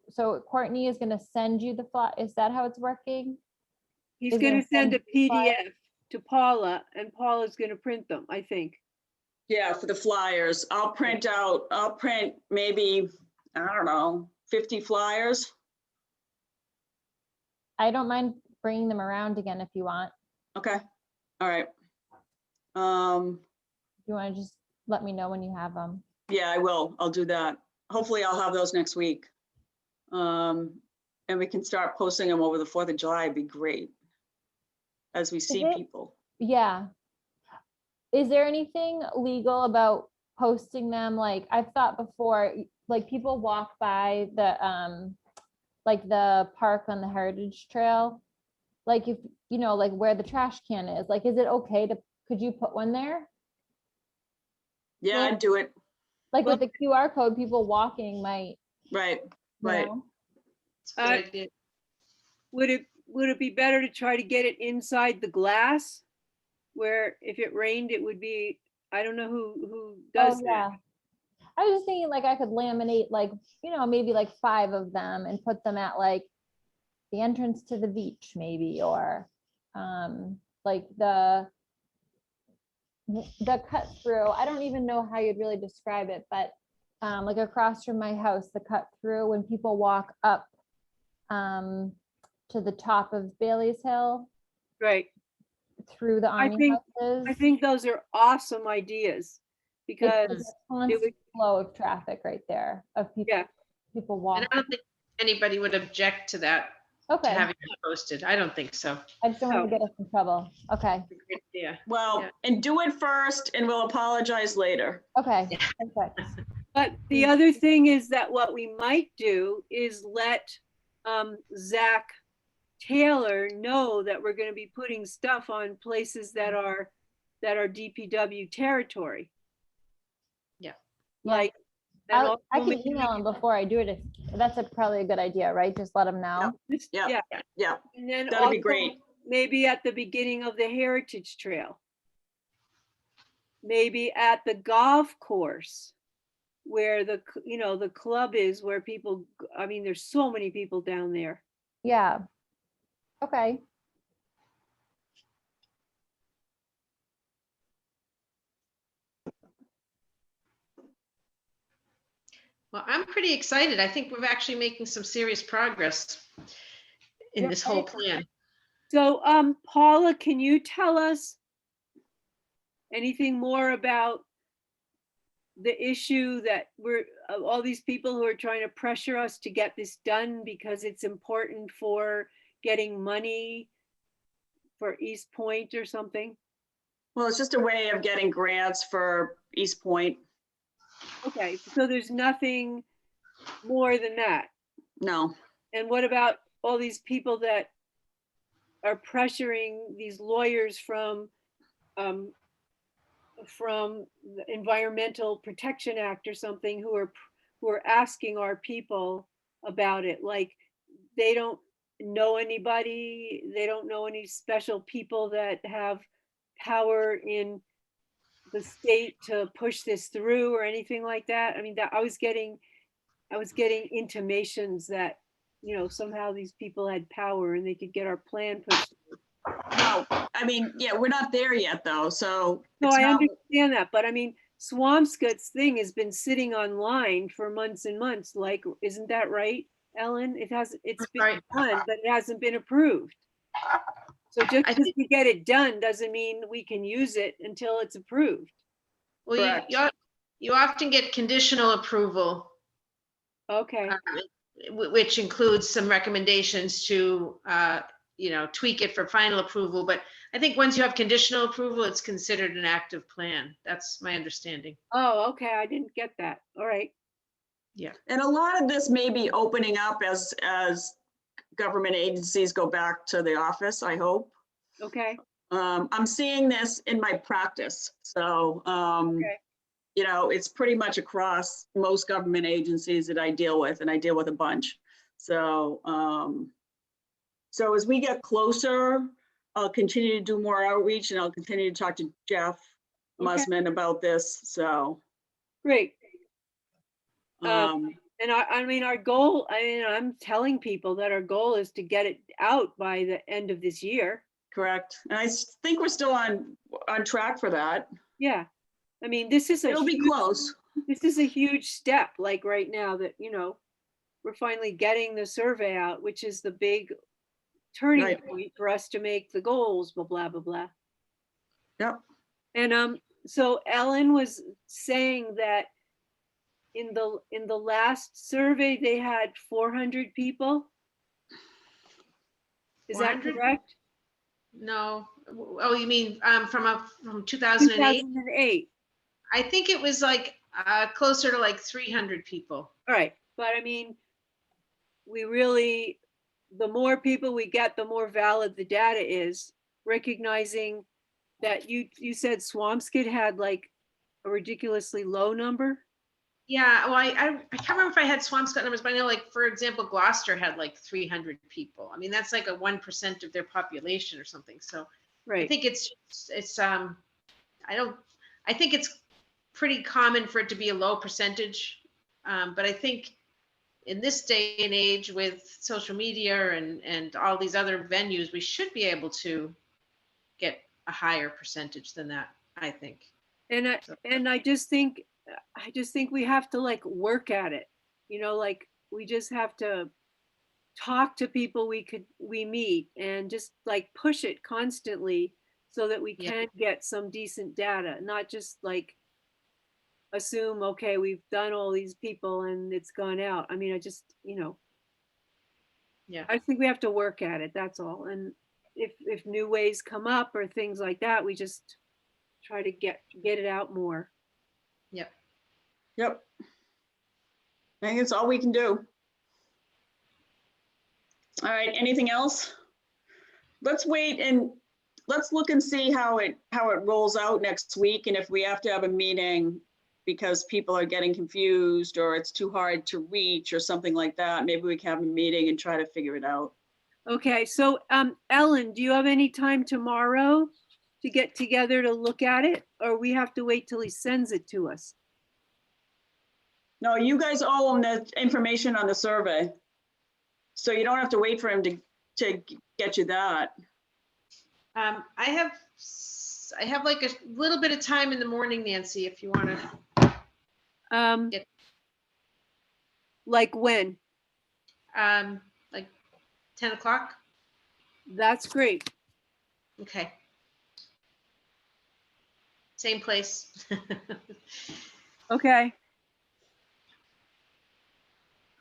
So Courtney is going to send you the fly. Is that how it's working? He's Is going there to send a some file- PDF to Paula, and Paula's going to print them, I think. Yeah, for the flyers. I'll print maybe, I don't know, 50 flyers. I don't mind bringing them around again if you want. Okay, all right. You want to just let me know when you have them. Yeah, I will. I'll do that. Hopefully I'll have those next week. And we can start posting them over the 4th of July. It'd be great. As we see it- people. Yeah. Is there anything legal about posting them? Like I've thought before, like people walk by the park on the Heritage Trail. Like if, like where the trash can is, like, is it okay could you put one there? Yeah, Well- I'd do it. Like Well- with the QR code, people walking might, Right, you right. know? It's a good idea. Would it be better to try to get it inside the glass? Where if it rained, it would be, I don't know who does Oh, yeah. that. I was just thinking like I could laminate like, maybe like 5 of them and put them at like the entrance to the beach maybe, or like the cut through. I don't even know how you'd really describe it, but like across from my house, the cut through when people walk up to the top of Bailey's Hill Right. through the I Army think- houses. I think those are awesome ideas because It's a constant flow of traffic right there of people, Yeah. people And walking. I don't think anybody would object to that, to Okay, having it posted. I don't think so. I just don't want No. to get us in trouble. Okay, Great idea. Well, Yeah. and do it first and we'll apologize later. okay, perfect. But the other thing is that what we might do is let Zach Taylor know that we're going to be putting stuff on places that are DPW territory. Yeah. Like, and I also can email him before I do it. That's probably a good idea, right? Just let him know. Yeah. Yeah. Yeah, And then that'd be also great. maybe at the beginning of the Heritage Trail. Maybe at the golf course where the club is, where people, I mean, there's so many people down there. Yeah. Okay. Well, I'm pretty excited. I think we're actually making some serious progress in Yeah, this whole plan. So, Paula, can you tell us anything more about the issue that all these people who are trying to pressure us to get this done because it's important for getting money for East Point or something? Well, it's just a way of getting grants for East Point. Okay, so there's nothing more than that. No, And what about all these people that are pressuring these lawyers from the Environmental Protection Act or something who are asking our people about it? Like, they don't know anybody, they don't know any special people that have power in the state to push this through or anything like that. I mean, that I was getting intimations that, somehow these people had power and they could get our plan pushed. no, I mean, yeah, we're not there yet though, so. No, it's I not- understand that, but I mean, Swampscott's thing has been sitting online for months and months. Like, isn't that right, Ellen? It's been Right. done, but it hasn't been approved. So just I because think- we get it done doesn't mean we can use it until it's approved. Well, Correct. you often get conditional approval, Okay, which includes some recommendations to, tweak it for final approval. But I think once you have conditional approval, it's considered an active plan. That's my understanding. oh, okay, I didn't get that. All right, And a lot of this may be opening up as government agencies go back to the office, I hope. okay, I'm seeing this in my practice, so, Okay. It's pretty much across most government agencies that I deal with, and I deal with a bunch. So, so as we get closer, I'll continue to do more outreach and I'll continue to talk to Jeff Okay. Musman about this, so. great. um, And I mean, our goal, I'm telling people that our goal is to get it out by the end of this year. Correct, and I think we're still on track for that. Yeah. I mean, this is It'll be close. this is a huge step, like right now that, we're finally getting the survey out, which is the big turning Right. point for us to make the goals, blah, blah, blah, blah. Yep. And so Ellen was saying that in the last survey, they had 400 people. Is that 400? correct? No, oh, you mean from 2008? 2008. I think it was like closer to like 300 people. All right, but I mean, the more people we get, the more valid the data is, recognizing that you said Swampscott had like a ridiculously low number. Yeah, well, I can't remember if I had Swampscott numbers, but I know, like, for example, Gloucester had like 300 people. I mean, that's like a 1% of their population or something. So I Right. think I think it's pretty common for it to be a low percentage. But I think in this day and age with social media and all these other venues, we should be able to get a higher percentage than that, I think. And I just think we have to like work at it. You know, like we just have to talk to people we meet and just like push it constantly so that we Yeah. can get some decent data, not just like assume, okay, we've done all these people and it's gone out. I mean, I just, Yeah. I think we have to work at it. That's all. And if new ways come up or things like that, we just try to get it out more. Yep. Yep. I think it's all we can do. All right, anything else? Let's wait and let's look and see how it rolls out next week, and if we have to have a meeting because people are getting confused or it's too hard to reach or something like that, maybe we can have a meeting and try to figure it out. Okay, so Ellen, do you have any time tomorrow to get together to look at it, or we have to wait till he sends it to us? No, you guys owe him the information on the survey. So you don't have to wait for him to get you that. I have like a little bit of time in the morning, Nancy, if you want to. Get- Like when? Like 10 o'clock. That's great. Okay. Same place. Okay.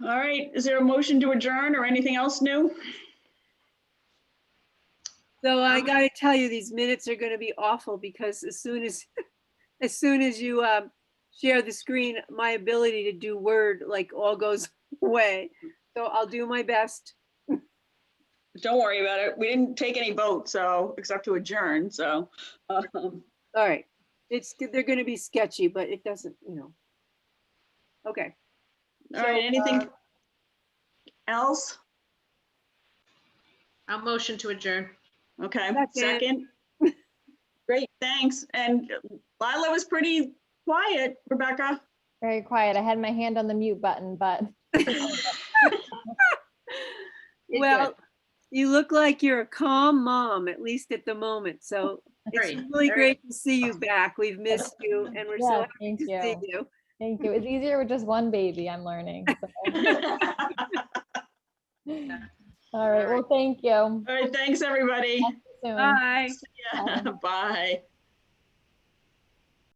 All right, is there a motion to adjourn or anything else new? So I gotta tell you, these minutes are gonna be awful because as soon as you share the screen, my ability to do Word like all goes away. So I'll do my best. Don't worry about it. We didn't take any votes, so, except to adjourn, so. All right. They're gonna be sketchy, but it doesn't, Okay. All right, anything else? I'll motion to adjourn. Okay, Second. second. Great, thanks. And Lila was pretty quiet, Rebecca. Very quiet. I had my hand on the mute button, but Well, you look like you're a calm mom, at least at the moment. So it's Very, really very. great to see you back. We've missed you and we're so yeah, happy thank to see you. you. Thank you. It's easier with just one baby, I'm learning. so. All right. Well, thank you. All right, thanks, everybody. Soon. Bye. See ya. Bye.